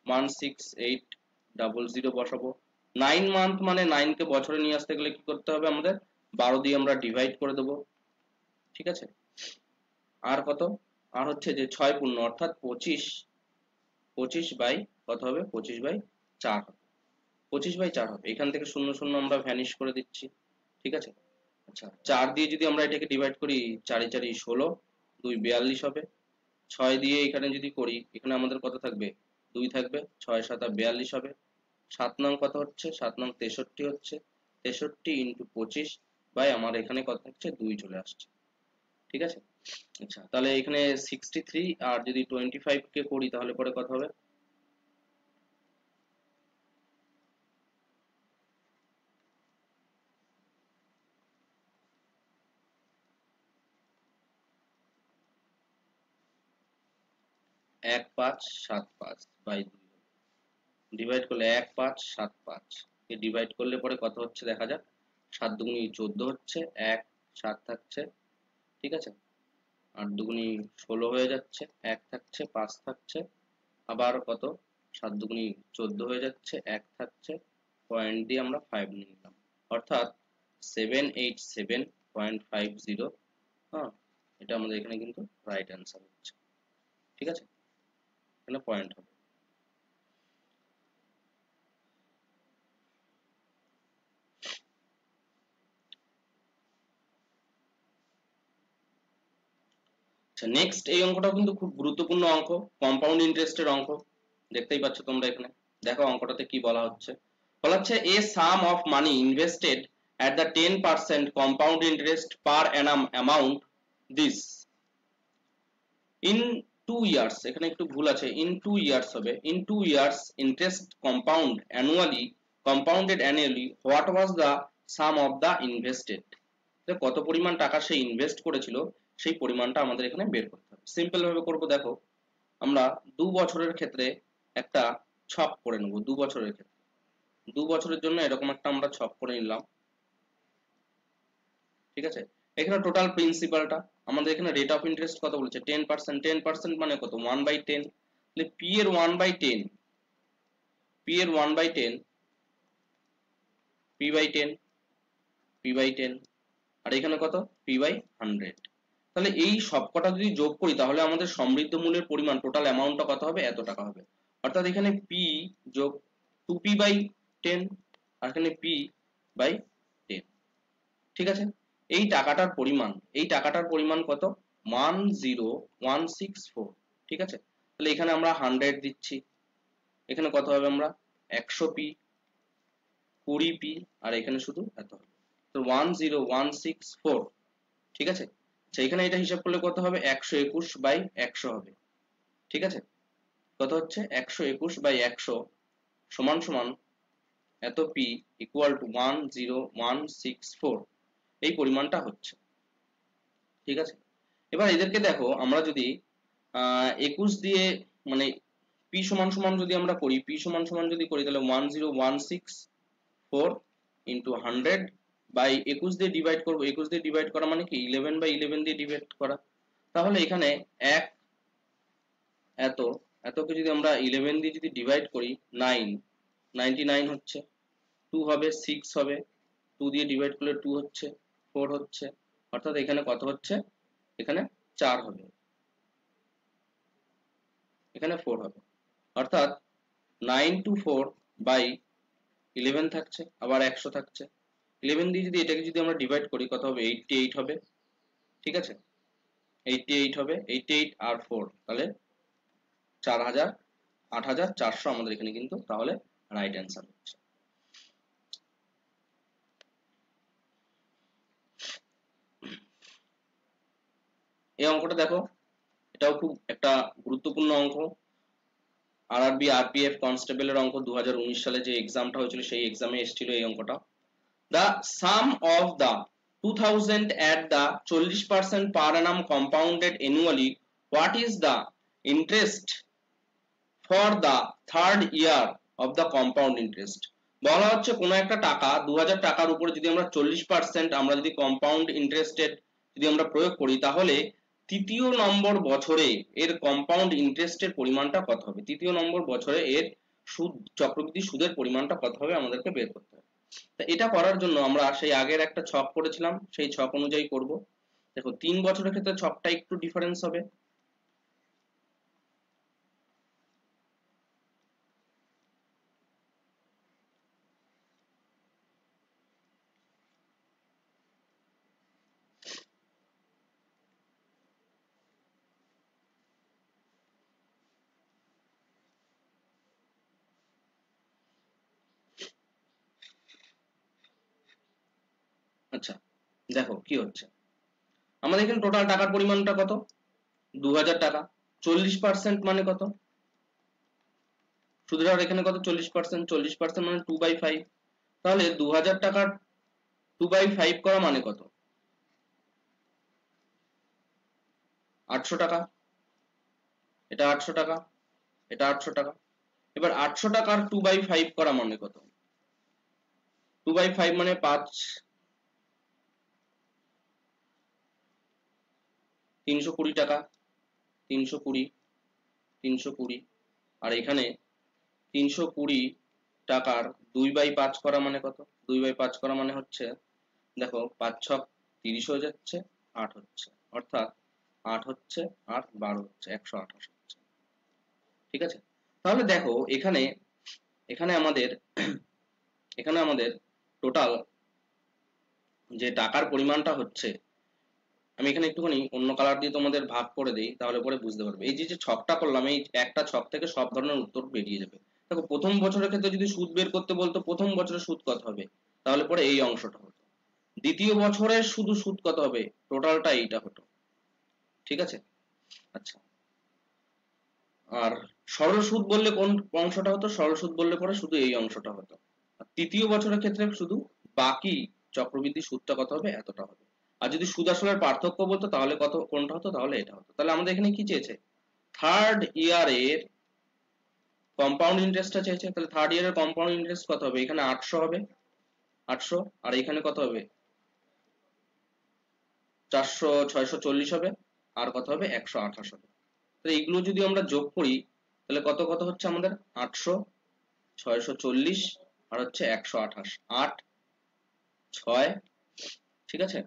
S1: 16800 বসাবো। 9 মান্থ মানে 9 কে বছরে নিয়ে আসতে গেলে কি করতে হবে আমাদের 12 দিয়ে আমরা ডিভাইড করে দেবো। ঠিক আছে, আর কত আর হচ্ছে যে 6 পূর্ণ অর্থাৎ 25, 25 বাই কত হবে 25/4 হবে, 25/4 হবে। এখান থেকে শূন্য শূন্য আমরা ভ্যানিশ করে দিচ্ছি। ঠিক আছে, আচ্ছা 4 দিয়ে যদি আমরা এটাকে ডিভাইড করি 4 4 16, 2 42 হবে। 6 দিয়ে এখানে যদি করি এখানে আমাদের কত থাকবে 2 থাকবে, 6 7 42 হবে। 7 নং কত হচ্ছে 7 নং 63 হচ্ছে, 63 ইন্টু 25 বাই আমার এখানে কত হচ্ছে 2 চলে আসছে। ঠিক আছে, আচ্ছা তাহলে এখানে 63 আর যদি 25 কে করি তাহলে পরে কত হবে 1575 বাই 2 ডিভাইড করলে 1575 কে ডিভাইড করলে পরে কত হচ্ছে দেখা যাক 7 দুগুনি 14 হচ্ছে, 1 7 থাকছে। ঠিক আছে, 8 দুগুনি 16 হয়ে যাচ্ছে, 1 থাকছে, 5 থাকছে, আবার কত 7 দুগুনি 14 হয়ে যাচ্ছে, 1 থাকছে, পয়েন্ট দিয়ে আমরা 5 নিয়ে নিলাম। অর্থাৎ 787.50। হ্যাঁ, এটা আমাদের এখানে কিন্তু রাইট অ্যান্সার হচ্ছে। ঠিক আছে, এখানে পয়েন্ট হবে। আচ্ছা, নেক্সট এই অঙ্কটাও কিন্তু খুব গুরুত্বপূর্ণ অঙ্ক, কম্পাউন্ড ইন্টারেস্টের অঙ্ক। দেখতেই পাচ্ছ তোমরা এখানে, দেখো অঙ্কটাতে কি বলা হচ্ছে। বলা হচ্ছে a sum of money invested at the 10% compound interest per annum amount this in 2 years, এখানে একটু ভুল আছে, in 2 years হবে, in 2 years interest compounded annually what was the sum of the invested, কত পরিমাণ টাকা সে ইনভেস্ট করেছিল সেই পরিমাণটা আমাদের এখানে বের করতে হবে। সিম্পল ভাবে করব, দেখো আমরা 2 বছরের ক্ষেত্রে একটা ছক করে নেব, 2 বছরের ক্ষেত্রে 2 বছরের জন্য এরকম একটা আমরা ছক করে নিলাম, ঠিক আছে। এখানে টোটাল প্রিন্সিপালটা আমাদের এখানে রেট অফ ইন্টারেস্ট কত বলেছে 10%, 10% মানে কত 1/10, তাহলে p এর 1/10, p এর 1/10, p/10, p/10, আর এখানে কত p/100। তাহলে এই সবকটা যদি যোগ করি তাহলে আমাদের সমৃদ্ধ মূল্যের পরিমাণ টোটাল অ্যামাউন্টটা কত হবে, এত টাকা হবে। অর্থাৎ এখানে p যোগ 2p/10 আর এখানে p/10, ঠিক আছে। এই টাকাটার পরিমাণ কত 10164, ঠিক আছে। তাহলে এখানে আমরা 100 দিচ্ছি, এখানে কত হবে আমরা 100p, 20p, আর এখানে শুধু এত হবে, তো 10164, ঠিক আছে। সেইখানে এটা হিসাব করলে কত হবে 121/100 হবে, ঠিক আছে। কত হচ্ছে 121/100 সমান সমান এত p ইকুয়াল টু 10164, এই পরিমাণটা হচ্ছে, ঠিক আছে। এবার এদেরকে দেখো আমরা যদি 21 দিয়ে মানে p সমান সমান যদি আমরা করি, p সমান সমান যদি করি তাহলে 10164 ইন্টু 100 বাই 21 দিয়ে ডিভাইড করব, 21 দিয়ে ডিভাইড করা মানে কি 11/11 দিয়ে ডিভাইড করা, তাহলে এখানে এক এত এতকে যদি আমরা 11 দিয়ে যদি ডিভাইড করি 99 হচ্ছে, 2 হবে 6 হবে, 2 দিয়ে ডিভাইড করলে 2 হচ্ছে, 4 হচ্ছে, অর্থাৎ এখানে কত হচ্ছে, এখানে 4 হবে, এখানে 4 হবে, অর্থাৎ 924/11 থাকছে, আবার 100 থাকছে, 11 দিয়ে যদি এটাকে যদি আমরা ডিভাইড করি কত হবে 88 হবে, ঠিক আছে। 88 হবে, 88 আর 4 তাহলে 4000, 8400 আমাদের এখানে কিন্তু তাহলে রাইট অ্যান্সার হচ্ছে। এই অঙ্কটা দেখো, এটাও খুব একটা গুরুত্বপূর্ণ অঙ্ক, আরআরবি আরপিএফ কনস্টেবলের অঙ্ক 2019 সালে যে এক্সামটা হয়েছিল সেই এক্সামে এসেছিল এই অঙ্কটা। The sum of the 2000 at the 40% per annum compounded annually, what is the interest for the third year of the compound interest? বলা হচ্ছে কোনো একটা টাকা 2000 টাকার উপরে যদি আমরা 40% আমরা যদি কম্পাউন্ড ইন্টারেস্টেড যদি আমরা প্রয়োগ করি তাহলে তৃতীয় নম্বর বছরে এর কম্পাউন্ড ইন্টারেস্টের পরিমাণটা কত হবে, তৃতীয় নম্বর বছরে এর সুদ চক্রবৃদ্ধি সুদের পরিমাণটা কত হবে আমাদেরকে বের করতে হবে। তা এটা করার জন্য আমরা সেই আগের একটা ছক করেছিলাম, সেই ছক অনুযায়ী করব। দেখো 3 বছরের ক্ষেত্রে ছকটা একটু ডিফারেন্স হবে, আচ্ছা দেখো কি হচ্ছে, আমাদের এখানে টোটাল টাকার পরিমাণটা কত 2000 টাকা, 40% মানে কত, সুদের হার এখানে কত 40%, 40% মানে 2/5, তাহলে 2000 টাকার 2/5 করা মানে কত 800 টাকা, এটা 800 টাকা, এটা 800 টাকা। এবার 800 টাকার 2/5 করা মানে কত, 2/5 মানে 5, 320 টাকা, 320, 320, আর এখানে 320 টাকার 2/5 করা মানে কত, 2/5 করা মানে হচ্ছে দেখো 5 ছক 30 হয়ে যাচ্ছে, 8 হচ্ছে, অর্থাৎ 8 হচ্ছে আর 12 হচ্ছে 128 হচ্ছে, ঠিক আছে। তাহলে দেখো এখানে এখানে আমাদের এখানে আমাদের টোটাল যে টাকার পরিমাণটা হচ্ছে, আমি এখানে একটুখানি অন্য কালার দিয়ে তোমাদের ভাগ করে দেই, তাহলে পরে বুঝতে পারবে। এই যে ছকটা করলাম, এই একটা ছক থেকে সব ধরনের উত্তর বেরিয়ে যাবে। দেখো প্রথম বছরের ক্ষেত্রে যদি সুদ বের করতে বলতো, প্রথম বছরের সুদ কত হবে, তাহলে পরে এই অংশটা হতো। দ্বিতীয় বছরে শুধু সুদ কত হবে, টোটালটা এইটা হতো। ঠিক আছে, আচ্ছা। আর সরল সুদ বললে কোন অংশটা হতো, সরল সুদ বললে পরে শুধু এই অংশটা হতো। আর তৃতীয় বছরের ক্ষেত্রে শুধু বাকি চক্রবৃদ্ধি সুদটা কত হবে, এতটা হবে। আর যদি সুদ আসলের পার্থক্য বলতো তাহলে কত, কোনটা হতো, তাহলে এটা হতো। তাহলে আমাদের এখানে কি চেয়েছে, থার্ড ইয়ারের কম্পাউন্ড ইন্টারেস্টটা চেয়েছে। তাহলে থার্ড ইয়ারের কম্পাউন্ড ইন্টারেস্ট কত হবে, এখানে 800 হবে, 800। আর এখানে কত হবে, 400, 640 হবে। আর কত হবে, 128 হবে। তাহলে এইগুলো যদি আমরা যোগ করি তাহলে কত কত হচ্ছে আমাদের, 800, 640 আর হচ্ছে 128, 8, 6, ঠিক আছে,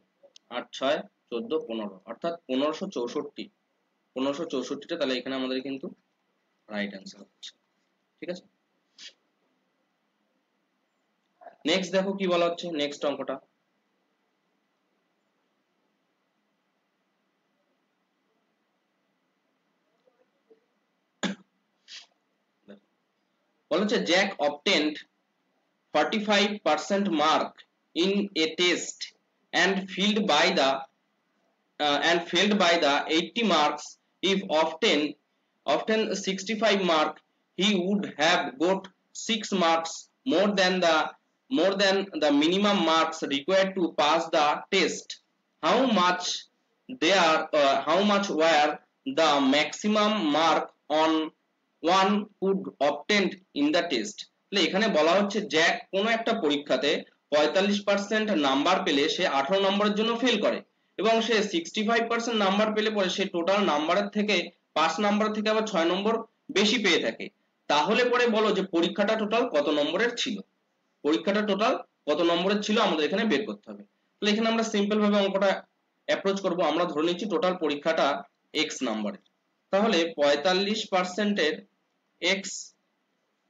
S1: 8, 6, 14, 15, অর্থাৎ 1564। 1564টা তাহলে এখানে আমাদের কিন্তু রাইট অ্যান্সার হচ্ছে। ঠিক আছে, নেক্সট দেখো কি বলা হচ্ছে, নেক্সট অঙ্কটা। বলা হচ্ছে Jack obtained 45% mark in a test and failed by the 80 marks. If often 65 mark, he would have got 6 marks more than the minimum marks required to pass the test. How much were the maximum mark on one could obtained in the test? এখানে বলা হচ্ছে Jack কোনো একটা পরীক্ষাতে 45% number পেলে সে 18 নম্বরের জন্য fail করে, এবং সে 65% নাম্বার পেলে পরে সে টোটাল নাম্বারের থেকে 5 নাম্বার থেকে আবার 6 নম্বর বেশি পেয়ে থাকে। তাহলে পরে বলো যে পরীক্ষাটা টোটাল কত নম্বরের ছিল, পরীক্ষাটা টোটাল কত নম্বরের ছিল আমাদের এখানে বের করতে হবে। তাহলে এখানে আমরা সিম্পল ভাবে অঙ্কটা অ্যাপ্রোচ করব। আমরা ধরে নিচ্ছি টোটাল পরীক্ষাটা x নাম্বারের, তাহলে 45% এর x,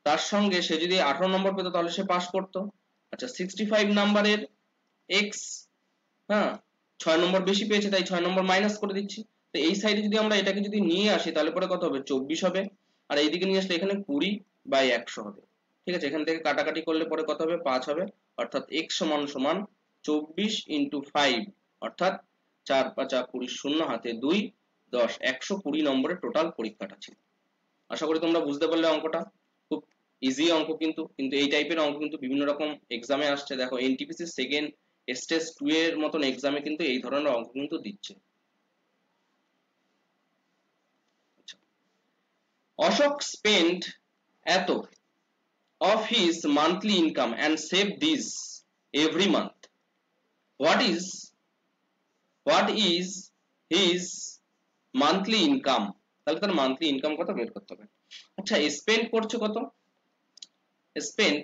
S1: তার সঙ্গে সে যদি 18 নম্বর পেতো তাহলে সে পাস করতো। আচ্ছা 65 নাম্বারের x, হ্যাঁ 6 নম্বর বেশি পেয়েছে তাই 6 নম্বর মাইনাস করে দিচ্ছি। তো এই সাইডে যদি আমরা এটাকে যদি নিয়ে আসি তাহলে পরে কত হবে, 24 হবে। আর এইদিকে নিয়ে আসলে এখানে 20/100 হবে। ঠিক আছে, এখান থেকে কাটাকাটি করলে পরে কত হবে, 5 হবে। অর্থাৎ x সমান সমান 24 × 5, অর্থাৎ 4 × 5 = 20, শূন্য হাতে 2, 10, 120 নম্বরের টোটাল পরীক্ষাটা ছিল। আশা করি তোমরা বুঝতে পারলে অঙ্কটা। খুব ইজি অঙ্ক, কিন্তু এই টাইপের অঙ্ক কিন্তু বিভিন্ন রকম এক্সামে আসছে। দেখো এনটিপিসি সেকেন্ড স্টেজ 2 এর মতন এক্সামে কিন্তু এই ধরনের অঙ্ক কিন্তু দিচ্ছে। অশোক spent এত of his monthly income and save this every month. What is his monthly income? তাহলে তার মান্থলি ইনকাম কত বের করতে হবে। আচ্ছা স্পেন্ড করছে কত, স্পেন্ড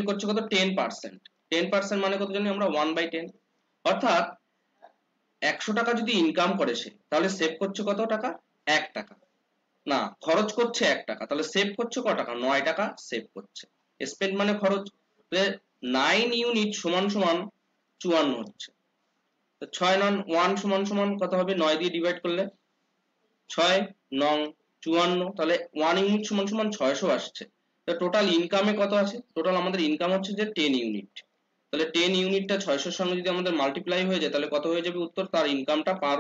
S1: করছে কত, 10%। 10% মানে কত জানি আমরা, 1/10। অর্থাৎ 100 টাকা যদি ইনকাম করে সে, তাহলে সেভ করছে কত টাকা, 1 টাকা। না, খরচ করছে 1 টাকা, তাহলে সেভ করছে কত টাকা, 9 টাকা সেভ করছে। স্পেন্ড মানে খরচ, 9 ইউনিট সমান সমান 54 হচ্ছে। তো 6 নং 1 সমান সমান কত হবে, 9 দিয়ে ডিভাইড করলে 6 নং 54, তাহলে 1 ইউনিট সমান সমান 600 আসছে। তো টোটাল ইনকামে কত আছে, টোটাল আমাদের ইনকাম হচ্ছে যে 10 ইউনিট। তাহলে 10 ইউনিটটা 600 এর সঙ্গে যদি আমাদের মাল্টিপ্লাই হয়ে যায় তাহলে কত হয়ে যাবে উত্তর, তার ইনকামটা পার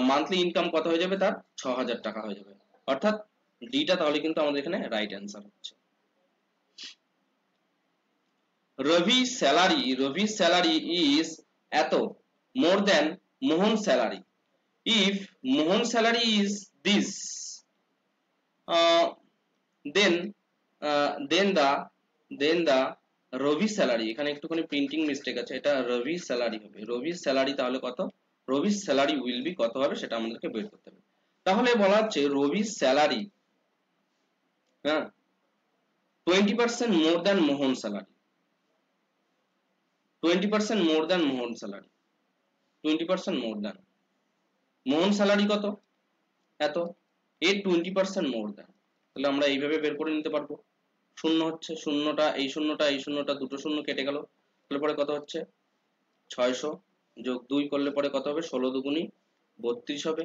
S1: মান্থলি ইনকাম কত হয়ে যাবে, তার 6000 টাকা হয়ে যাবে। অর্থাৎ ডিটা তাহলে কিন্তু আমাদের এখানে রাইট অ্যান্সার হচ্ছে। Ravi's salary is এত more than Mohan's salary. If Mohan's salary is this, uh, then the Ravi's salary, এখানে একটুখানি প্রিন্টিং মিস্টেক আছে, এটা Ravi's salary হবে। Ravi's salary তাহলে কত, Ravi's salary will be কত হবে সেটা আমাদেরকে বের করতে হবে। তাহলে বলা হচ্ছে Ravi's salary, হ্যাঁ 20% more than Mohan's salary, 20% more than Mohan's salary, 20% more than মোহন স্যালারি কত, এত, এর 20% মোর দেন। তাহলে আমরা এইভাবে বের করে নিতে পারবো। শূন্য হচ্ছে, শূন্যটা এই শূন্যটা এই শূন্যটা দুটো শূন্য কেটে গেল, তাহলে পরে কত হচ্ছে 600, যোগ 2 করলে পরে কত হবে, 16 দুগুনি 32 হবে।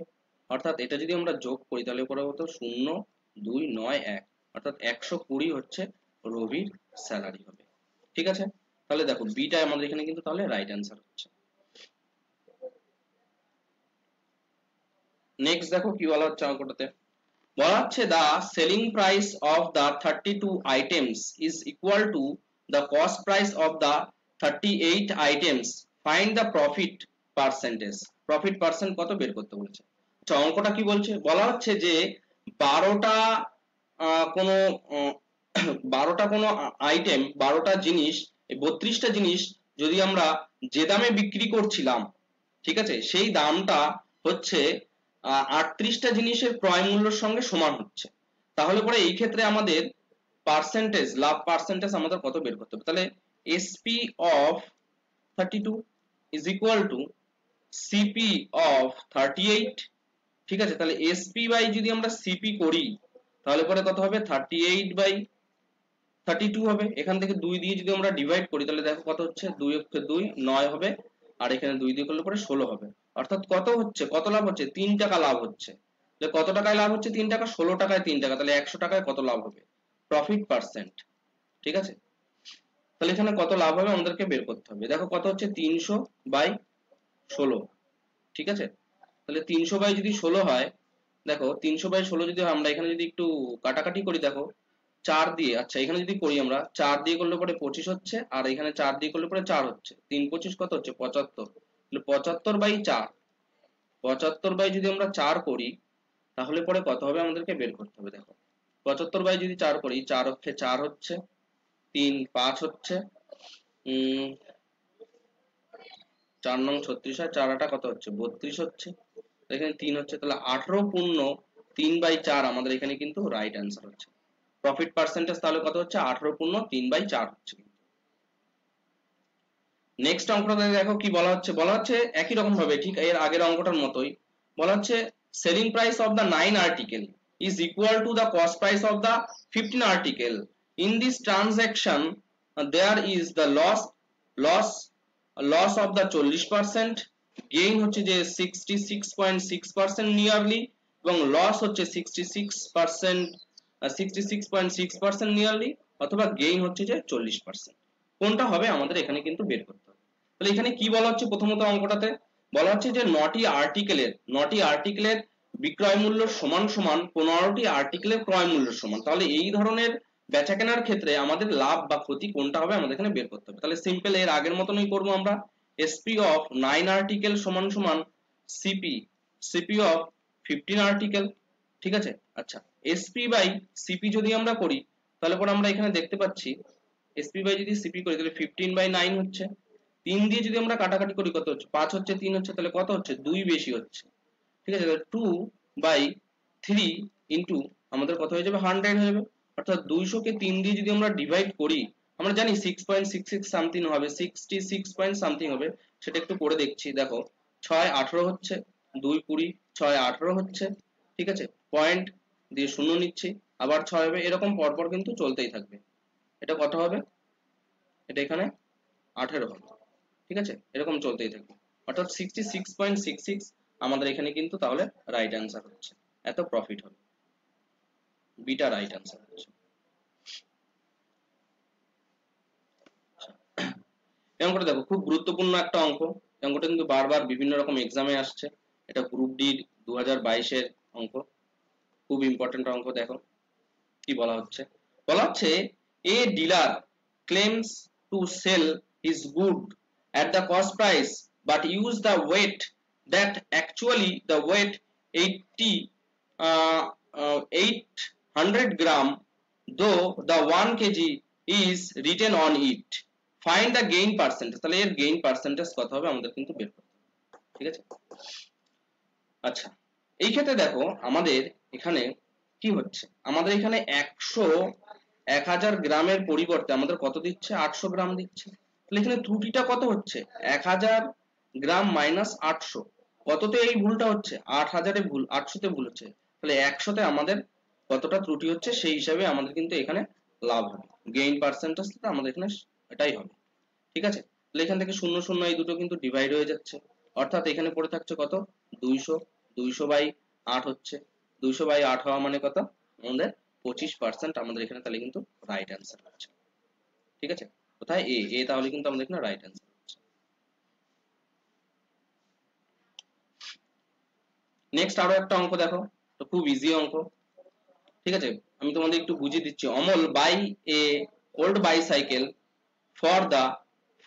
S1: অর্থাৎ এটা যদি আমরা যোগ করি তাহলে পরে কত, 0 2 9 1, অর্থাৎ 120 হচ্ছে রবির স্যালারি হবে। ঠিক আছে, তাহলে দেখো বিটা আমাদের এখানে কিন্তু তাহলে রাইট অ্যান্সার হচ্ছে। নেক্সট দেখো কি বলা হচ্ছে অঙ্কটাতে, বলা হচ্ছে the selling price of the 32 items is equal to the cost price of the 38 items, find the profit percentage। Profit percent কত বের করতে বলেছে। আচ্ছা অঙ্কটা কি বলছে, বলা হচ্ছে যে 12টা কোনো 12টা কোনো আইটেম, 12টা জিনিস, 32টা জিনিস যদি আমরা যে দামে বিক্রি করছিলাম, ঠিক আছে, সেই দামটা হচ্ছে 38টা জিনিসের ক্রয় মূল্যের সঙ্গে সমান হচ্ছে। তাহলে পরে এই ক্ষেত্রে আমাদের পার্সেন্টেজ, লাভ পার্সেন্টেজ আমাদের কত বের করতে হবে। তাহলে SP of 32 is equal to CP of 38। ঠিক আছে, তাহলে এসপি বাই যদি আমরা সিপি করি তাহলে পরে কত হবে, 38 বাই 32 হবে। এখান থেকে 2 দিয়ে যদি আমরা ডিভাইড করি তাহলে দেখো কত হচ্ছে, 2 অক্ষে 2 9 হবে, আর এখানে 2 দিয়ে করলে পরে 16 হবে। অর্থাৎ কত হচ্ছে, কত লাভ হচ্ছে, 3 টাকা লাভ হচ্ছে। যে কত টাকায় লাভ হচ্ছে, 3 টাকা, 16 টাকায় 3 টাকা, তাহলে 100 টাকায় কত লাভ হবে, প্রফিট পার্সেন্ট। ঠিক আছে, তাহলে এখানে কত লাভ হবে আমাদেরকে বের করতে হবে। দেখো কত হচ্ছে, 300 বাই 16। ঠিক আছে, তাহলে 300 বাই যদি 16 হয়, দেখো 300 বাই 16 যদি হয়, আমরা এখানে যদি একটু কাটাকাটি করি, দেখো 4 দিয়ে, আচ্ছা এখানে যদি করি আমরা 4 দিয়ে করলে পরে 25 হচ্ছে, আর এখানে 4 দিয়ে করলে পরে 4 হচ্ছে, 3 25 কত হচ্ছে, 75। তাহলে 75 বাই 4, 75 বাই যদি আমরা 4 করি তাহলে পরে কত হবে আমাদেরকে বের করতে হবে। দেখো 75 বাই যদি 4 করি, 4 অক্ষে 4 হচ্ছে, 3 5 হচ্ছে, 4 নং 36 হয়, 4 আটা কত হচ্ছে, 32 হচ্ছে, এখানে 3 হচ্ছে, তাহলে 18 পূর্ণ 3 বাই 4 আমাদের এখানে কিন্তু রাইট অ্যান্সার হচ্ছে। প্রফিট পার্সেন্টেজ তাহলে কত হচ্ছে, 18 পূর্ণ 3 বাই 4 হচ্ছে। নেক্সট অঙ্কটা দেখো কি বলা হচ্ছে, বলা হচ্ছে একই রকম ভাবে ঠিক এর আগের অঙ্কটার মতোই, বলা হচ্ছে selling price of the 9 article is equal to the cost price of the 15 article, in this transaction there is the loss of the 40%, gain হচ্ছে যে 66.6% নিয়ারলি, এবং লস হচ্ছে 66.6% নিয়ারলি, অথবা গেইন হচ্ছে যে 40%। কোনটা হবে আমাদের এখানে কিন্তু বের করতে হবে। তাহলে এখানে কি বলা হচ্ছে, প্রথমত অঙ্কটাতে বলা হচ্ছে যে 9টি আর্টিকেলের বিক্রয় মূল্য সমান সমান 15টি আর্টিকেলের ক্রয় মূল্যের সমান। তাহলে এই ধরনের বেচা কেনার ক্ষেত্রে আমাদের লাভ বা ক্ষতি কোনটা হবে আমাদের এখানে বের করতে হবে। তাহলে সিম্পল এর আগের মতনই করব আমরা, এসপি অফ 9 আর্টিকেল সমান সমান সিপি অফ 15 আর্টিকেল। ঠিক আছে, আচ্ছা এসপি বাই সিপি যদি আমরা করি তাহলে পরে আমরা এখানে দেখতে পাচ্ছি, এসপি বাই যদি সিপি করি তাহলে 15 বাই 9 হচ্ছে, 3 দিয়ে যদি আমরা কাটাকাটি করি কত হচ্ছে, 5 হচ্ছে, 3 হচ্ছে, তাহলে কত হচ্ছে, 2 বেশি হচ্ছে। ঠিক আছে, তাহলে 2 বাই 3 ইন্টু আমাদের কত হয়ে যাবে, 100 হয়ে যাবে। অর্থাৎ 200 কে 3 দিয়ে যদি আমরা ডিভাইড করি, আমরা জানি 6.66 সামথিং হবে, 66 পয়েন্ট সামথিং হবে, সেটা একটু করে দেখছি। দেখো 6 18 হচ্ছে, 2 20, 6 18 হচ্ছে। ঠিক আছে, পয়েন্ট দিয়ে শূন্য নিচ্ছি, আবার 6 হবে, এরকম পরপর কিন্তু চলতেই থাকবে। এটা কত হবে, এটা এখানে 18 হবে। ঠিক আছে, এরকম চলতেই থাকবে, অর্থাৎ 66.66 আমাদের এখানে কিন্তু তাহলে রাইট অ্যান্সার হচ্ছে, এত প্রফিট হবে, বিটা রাইট অ্যান্সার হচ্ছে। এরকম করে দেখো, খুব গুরুত্বপূর্ণ একটা অঙ্ক, অঙ্কটা কিন্তু বারবার বিভিন্ন রকম এক্সামে আসছে, এটা গ্রুপ ডি 2022 এর অঙ্ক, খুব ইম্পর্টেন্ট অঙ্ক। দেখো কি বলা হচ্ছে, বলা হচ্ছে এ dealer claims to sell his good at the cost price but use the weight that actually the weight 80 800 gram, though the 1 kg is written on it, find the gain percentage। তাহলে এর gain percentage কত হবে আমাদের কিন্তু বের করতে হবে। ঠিক আছে, আচ্ছা এই ক্ষেত্রে দেখো আমাদের এখানে কি হচ্ছে, আমাদের এখানে 1000 গ্রামের পরিবর্তে আমাদের কত দিচ্ছে, 800 গ্রাম দিচ্ছে। তাহলে এখানে ত্রুটিটা কত হচ্ছে, 1000 গ্রাম মাইনাস 800, কততে এই ভুলটা হচ্ছে, 8000 এ ভুল, 800 তে ভুল হচ্ছে, তাহলে 100 তে আমাদের কতটা ত্রুটি হচ্ছে সেই হিসাবে আমাদের কিন্তু এখানে লাভ হবে, গেইন পার্সেন্টেজটা আমাদের এখানে এটাই হবে। ঠিক আছে, তাহলে এখান থেকে 0 0 এই দুটো কিন্তু ডিভাইড হয়ে যাচ্ছে, অর্থাৎ এখানে পড়ে থাকছে কত 200, 200/8 হচ্ছে, 200/8 হওয়া মানে কত আমাদের 25% আমাদের এখানে তাহলে কিন্তু রাইট অ্যান্সার হচ্ছে। ঠিক আছে, কোথায় এ তাহলে কিন্তু আমাদের এখানে রাইট অ্যান্সার হচ্ছে। নেক্সট আরো একটা অঙ্ক দেখো, তো খুব ইজি অঙ্ক। ঠিক আছে, আমি তোমাদের একটু বুঝিয়ে দিচ্ছি। Amal buy a old bicycle for the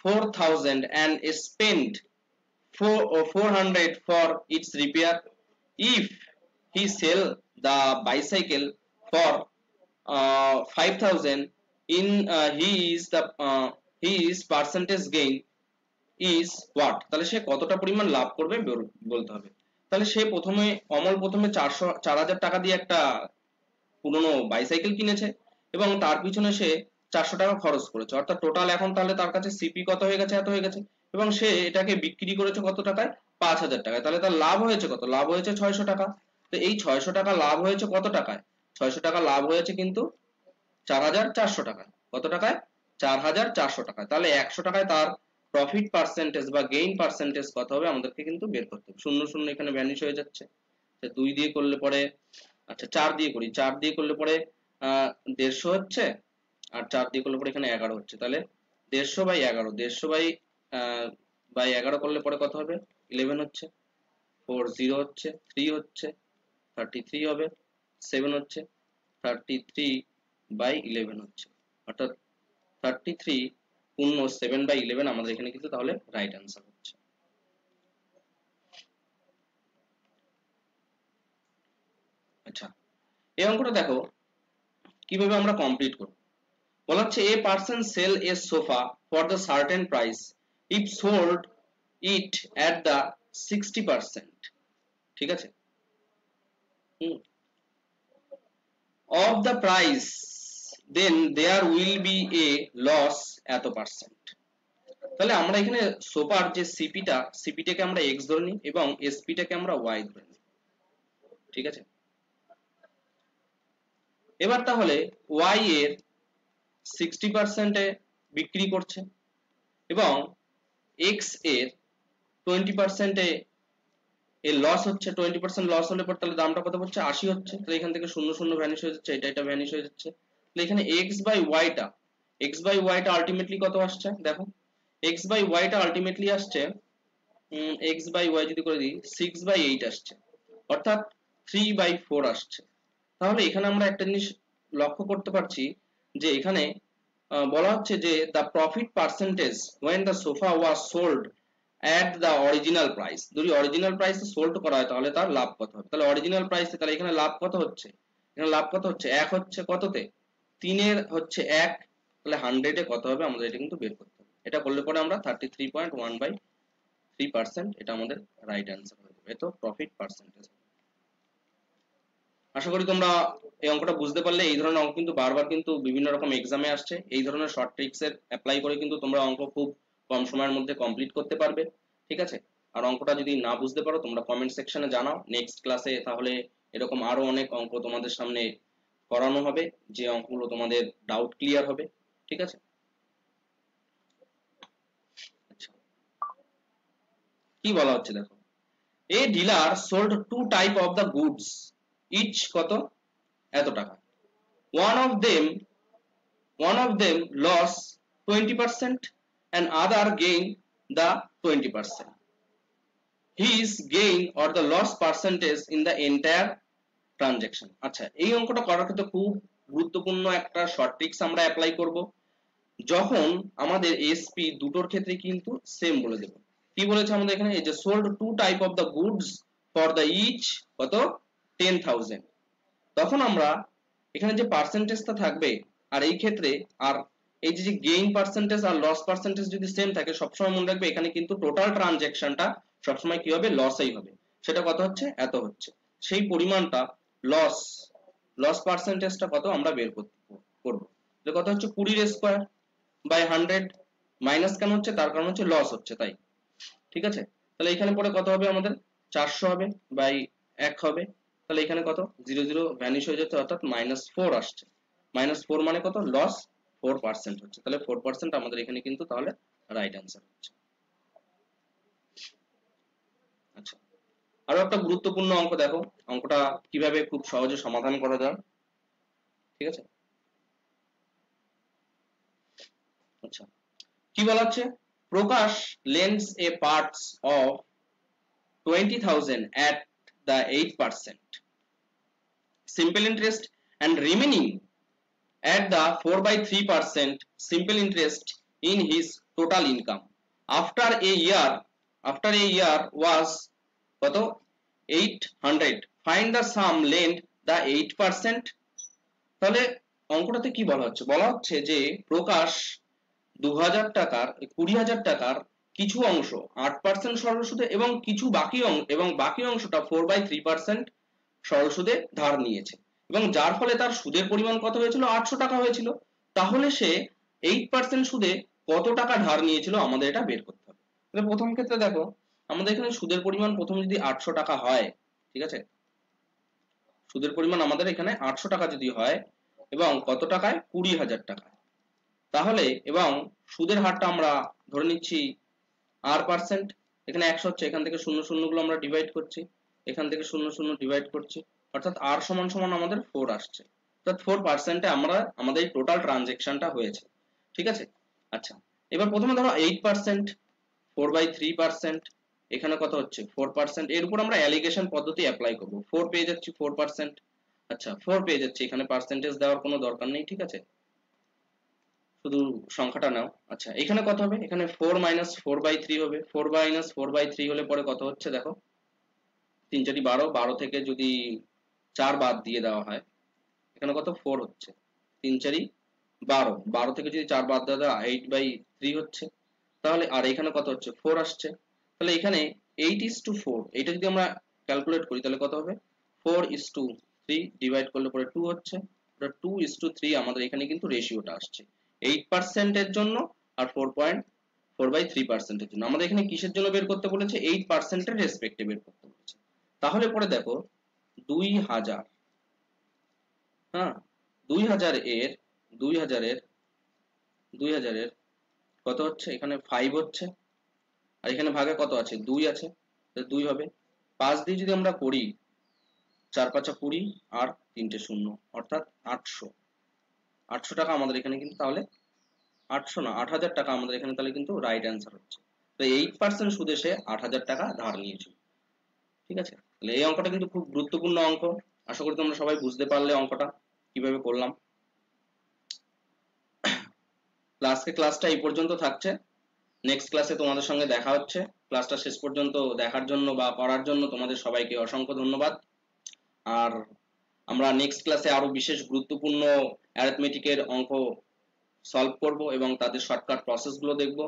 S1: 4,000 and spent 400 for its repair. If he sell the bicycle for 5,000 in his percentage gain is what? তাহলে সে কতটা পরিমাণ লাভ করবে বলতে হবে। তাহলে সে প্রথমে অমল প্রথমে 4,000 টাকা দিয়ে একটা পুরনো বাইসাইকেল কিনেছে এবং তার পিছনে সে 400 টাকা খরচ করেছে, অর্থাৎ টোটাল এখন তাহলে তার কাছে সিপি কত হয়ে গেছে, এত হয়ে গেছে, এবং সে এটাকে বিক্রি করেছে কত টাকায় 5,000 টাকায়। তাহলে তার লাভ হয়েছে কত, লাভ হয়েছে 600 টাকা। তো এই 600 টাকা লাভ হয়েছে কত টাকায়, 600 টাকা লাভ হয়েছে কিন্তু 4,400 টাকায়। কত টাকায়, 4,400 টাকায়। তাহলে 100 টাকায় তার প্রফিট পার্সেন্টেজ বা গেইন পার্সেন্টেজ কত হবে আমাদেরকে কিন্তু বের করতে হবে। 0 0 এখানে ভ্যানিশ হয়ে যাচ্ছে, 2 দিয়ে করলে পরে, আচ্ছা 4 দিয়ে করি, 4 দিয়ে করলে পরে 150 হচ্ছে, আর 4 দিয়ে করলে পরে এখানে 11 হচ্ছে। তাহলে 150/11, 150/11 করলে পরে কত হবে 11 হচ্ছে, 4 0 হচ্ছে, 3 হচ্ছে 33 হবে, 7 হচ্ছে 33/11 হচ্ছে, অর্থাৎ 33 পূর্ণ 7/11 আমাদের এখানে কিন্তু তাহলে রাইট অ্যান্সার হচ্ছে। আচ্ছা, এই অঙ্কটা দেখো কিভাবে আমরা কমপ্লিট করব। বলা হচ্ছে a person sell a sofa for the certain price if sold it at the 60%, ঠিক আছে, of the price then there will be a loss এত পার্সেন্ট। তাহলে আমরা এখানে সোফার যে সিপিটাকে আমরা এক্স ধরে নিই এবং এসপিটাকে আমরা ওয়াই ধরে নিই। ঠিক আছে, এবার তাহলে ওয়াই এর 60%-এ বিক্রি করছে এবং এক্স এর 20%-এ এর লস হচ্ছে, 20% লস হলে পর তাহলে দামটা কত হচ্ছে 80 হচ্ছে। তাহলে এখান থেকে 0 0 ভ্যানিশ হয়ে যাচ্ছে, এটা ভ্যানিশ হয়ে যাচ্ছে। তাহলে এখানে x/y টা আলটিমেটলি কত আসছে দেখো, x/y টা আলটিমেটলি আসছে x/y যদি করে দিই 6/8 আসছে, অর্থাৎ 3/4 আসছে। তাহলে এখানে আমরা একটা জিনিস লক্ষ্য করতে পারছি যে এখানে বলা হচ্ছে যে the profit percentage when the sofa was sold at the original price, যদি অরিজিনাল প্রাইসে সোল্ড করা হয় তাহলে তার লাভ কত হবে। তাহলে অরিজিনাল প্রাইসে তাহলে এখানে লাভ কত হচ্ছে, এখানে লাভ কত হচ্ছে 1 হচ্ছে, কততে 3 এর হচ্ছে 1, তাহলে 100-এ কত হবে আমাদের এটা কিন্তু বের করতে হবে। এটা করলে পরে আমরা 33.1/3%, এটা আমাদের রাইট অ্যান্সার হয়ে যাবে। তো প্রফিট পার্সেন্টেজ। আশা করি তোমরা এই অঙ্কটা বুঝতে পারলে। এই ধরনের অঙ্ক কিন্তু বারবার কিন্তু বিভিন্ন রকম এক্সামে আসছে, এই ধরনের শর্ট ট্রিক্স এর অ্যাপ্লাই করে কিন্তু তোমরা অঙ্ক খুব কম সময়ের মধ্যে কমপ্লিট করতে পারবে। ঠিক আছে, আর অঙ্কটা যদি না বুঝতে পারো তোমরা কমেন্ট সেকশনে জানাও, নেক্সট ক্লাসে তাহলে এরকম আরো অনেক অঙ্ক তোমাদের সামনে করানো হবে, যে অঙ্কগুলো তোমাদের ডাউট ক্লিয়ার হবে। ঠিক আছে, আচ্ছা কি বলা হচ্ছে দেখো, a dealer sold two type of the goods each কত এত টাকা, one of them one of them lost 20% and other gain the 20%. His gain or the loss percentage in the entire transaction. আচ্ছা, এই অঙ্কটা করার ক্ষেত্রে খুব গুরুত্বপূর্ণ একটা শর্ট ট্রিক্স আমরা অ্যাপ্লাই করব, যখন আমাদের এসপি দুটোর ক্ষেত্রে কিন্তু সেম বলে দেব। কি বলেছে আমাদের এখানে, এই যে sold two type of the goods for the each কত 10,000, তখন আমরা এখানে যে পার্সেন্টেজটা থাকবে, আর এই ক্ষেত্রে আর এই যে গেইন পার্সেন্টেজ আর লস পার্সেন্টেজ যদি সেম থাকে, সবসময় মনে রাখবে এখানে কিন্তু টোটাল ট্রানজ্যাকশনটা সবসময় কি হবে, লসই হবে। সেটা কত হচ্ছে, এত হচ্ছে, সেই পরিমাণটা লস লস পার্সেন্টেজটা কত আমরা বের করবো। কত হচ্ছে 20^² মাইনাস কেন হচ্ছে, তার কারণ হচ্ছে লস হচ্ছে তাই। ঠিক আছে, তাহলে এখানে পরে কত হবে আমাদের 400 হবে বাই 1 হবে, তাহলে এখানে কত 0 0 ভ্যানিশ হয়ে যাচ্ছে, অর্থাৎ -4 আসছে। -4 মানে কত, লস 4% হচ্ছে, তাহলে 4% আমাদের এখানে কিন্তু তাহলে রাইট অ্যান্সার হচ্ছে। আচ্ছা, আরো একটা গুরুত্বপূর্ণ অঙ্ক দেখো, অঙ্কটা কিভাবে খুব সহজে সমাধান করা যায়। ঠিক আছে, আচ্ছা কি বলা হচ্ছে, প্রকাশ lends a parts of 20,000 at the 8% simple interest and remaining at the 4/3% simple interest in his total income after a year, was কত 800, find the sum lent the 8%। তাহলে অঙ্কটাতে কি বলা হচ্ছে যে প্রকাশ 2000 টাকার 20,000 টাকার কিছু অংশ 8% সরল সুদে এবং কিছু বাকি অংশটা 4/3% সরল সুদে ধার নিয়েছে, এবং যার ফলে তার সুদের পরিমাণ কত হয়েছিল 800 টাকা হয়েছিল। তাহলে সে 8% সুদে কত টাকা ধার নিয়েছিল আমাদের এটা বের করতে হবে। তাহলে প্রথম ক্ষেত্রে দেখো আমাদের এখানে সুদের পরিমাণ প্রথম যদি 800 টাকা হয়, ঠিক আছে, সুদের পরিমাণ আমাদের এখানে 800 টাকা যদি হয় এবং কত টাকায় 20,000 টাকা, তাহলে এবং সুদের হারটা আমরা ধরে নিচ্ছি r%, এখানে 100 হচ্ছে, এখান থেকে শূন্য শূন্য গুলো আমরা ডিভাইড করছি, এখান থেকে শূন্য শূন্য ডিভাইড করছি, অর্থাৎ r সমান সমান আমাদের 4 আসছে, অর্থাৎ 4%-এ আমরা আমাদের টোটাল ট্রানজেকশনটা হয়েছে। ঠিক আছে, আচ্ছা এবার প্রথমে ধরো 8%, 4/3%, এখানে কত হচ্ছে 4%, এর উপর আমরা অ্যালিগেশন পদ্ধতি অ্যাপ্লাই করব, 4 পেয়ে যাচ্ছি 4%, আচ্ছা 4 পেয়ে যাচ্ছি, এখানে পার্সেন্টেজ দেওয়ার কোনো দরকার নেই, ঠিক আছে, শুধু সংখ্যাটা নাও। আচ্ছা এখানে কত হবে, এখানে 4 - 4/3 হবে, 4 - 4/3 হলে পরে কত হচ্ছে দেখো, 3 4 12, 12 থেকে যদি 4 বাদ দিয়ে দেওয়া হয় এখানে কত 4 হচ্ছে, 3 4 12, 12 থেকে যদি 4 বাদ দেওয়া হয় 8/3 হচ্ছে, তাহলে আর এখানে কত হচ্ছে 4 আসছে, তাহলে এখানে 8:4, এটা যদি আমরা ক্যালকুলেট করি তাহলে কত হবে 4:3 ডিভাইড করলে পরে 2 হচ্ছে, 2:3 আমাদের এখানে কিন্তু রেশিওটা আসছে 8% এর জন্য আর 4/3% এর জন্য। আমাদের এখানে কিসের জন্য বের করতে বলেছে, 8% এর রেসপেক্টে বের করতে বলেছে। তাহলে পরে দেখো 2000, হ্যাঁ 2000 এর 2000 এর কত হচ্ছে, এখানে 5 হচ্ছে, আর এখানে ভাগে কত আছে 2 আছে, 2 হবে, 5 দিয়ে যদি আমরা করি 4 5 20 আর 3টে শূন্য, অর্থাৎ 800 টাকা আমাদের এখানে কিন্তু, তাহলে 800 না 8000 টাকা আমাদের এখানে তাহলে কিন্তু রাইট অ্যান্সার হচ্ছে। তো 8% সুদে সে 8000 টাকা ধার নিয়েছিল। ঠিক আছে, তাহলে এই অঙ্কটা কিন্তু খুব গুরুত্বপূর্ণ অঙ্ক, আশা করি তোমরা সবাই বুঝতে পারলে অঙ্কটা কিভাবে করলাম। ক্লাসটা এই পর্যন্ত থাকছে, নেক্সট ক্লাসে তোমাদের সঙ্গে দেখা হচ্ছে। ক্লাসটা শেষ পর্যন্ত দেখার জন্য বা করার জন্য তোমাদের সবাইকে অসংখ্য ধন্যবাদ। আর আমরা নেক্সট ক্লাসে আরো বিশেষ গুরুত্বপূর্ণ অ্যারিথমেটিকের অঙ্ক সলভ করব এবং তাদের শর্টকাট প্রসেসগুলো দেখব।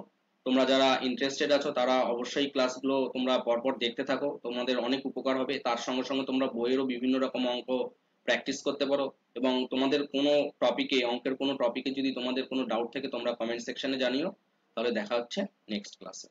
S1: তোমরা যারা ইন্টারেস্টেড আছো তারা অবশ্যই ক্লাসগুলো তোমরা পরপর দেখতে থাকো, তোমাদের অনেক উপকার হবে। তার সঙ্গে সঙ্গে তোমরা বইয়েরও বিভিন্ন রকম অঙ্ক প্র্যাকটিস করতে পারো, এবং তোমাদের কোনো টপিকে, অঙ্কের কোনো টপিকে যদি তোমাদের কোনো ডাউট থাকে তোমরা কমেন্ট সেকশনে জানিও। তাহলে দেখা হচ্ছে নেক্সট ক্লাসে।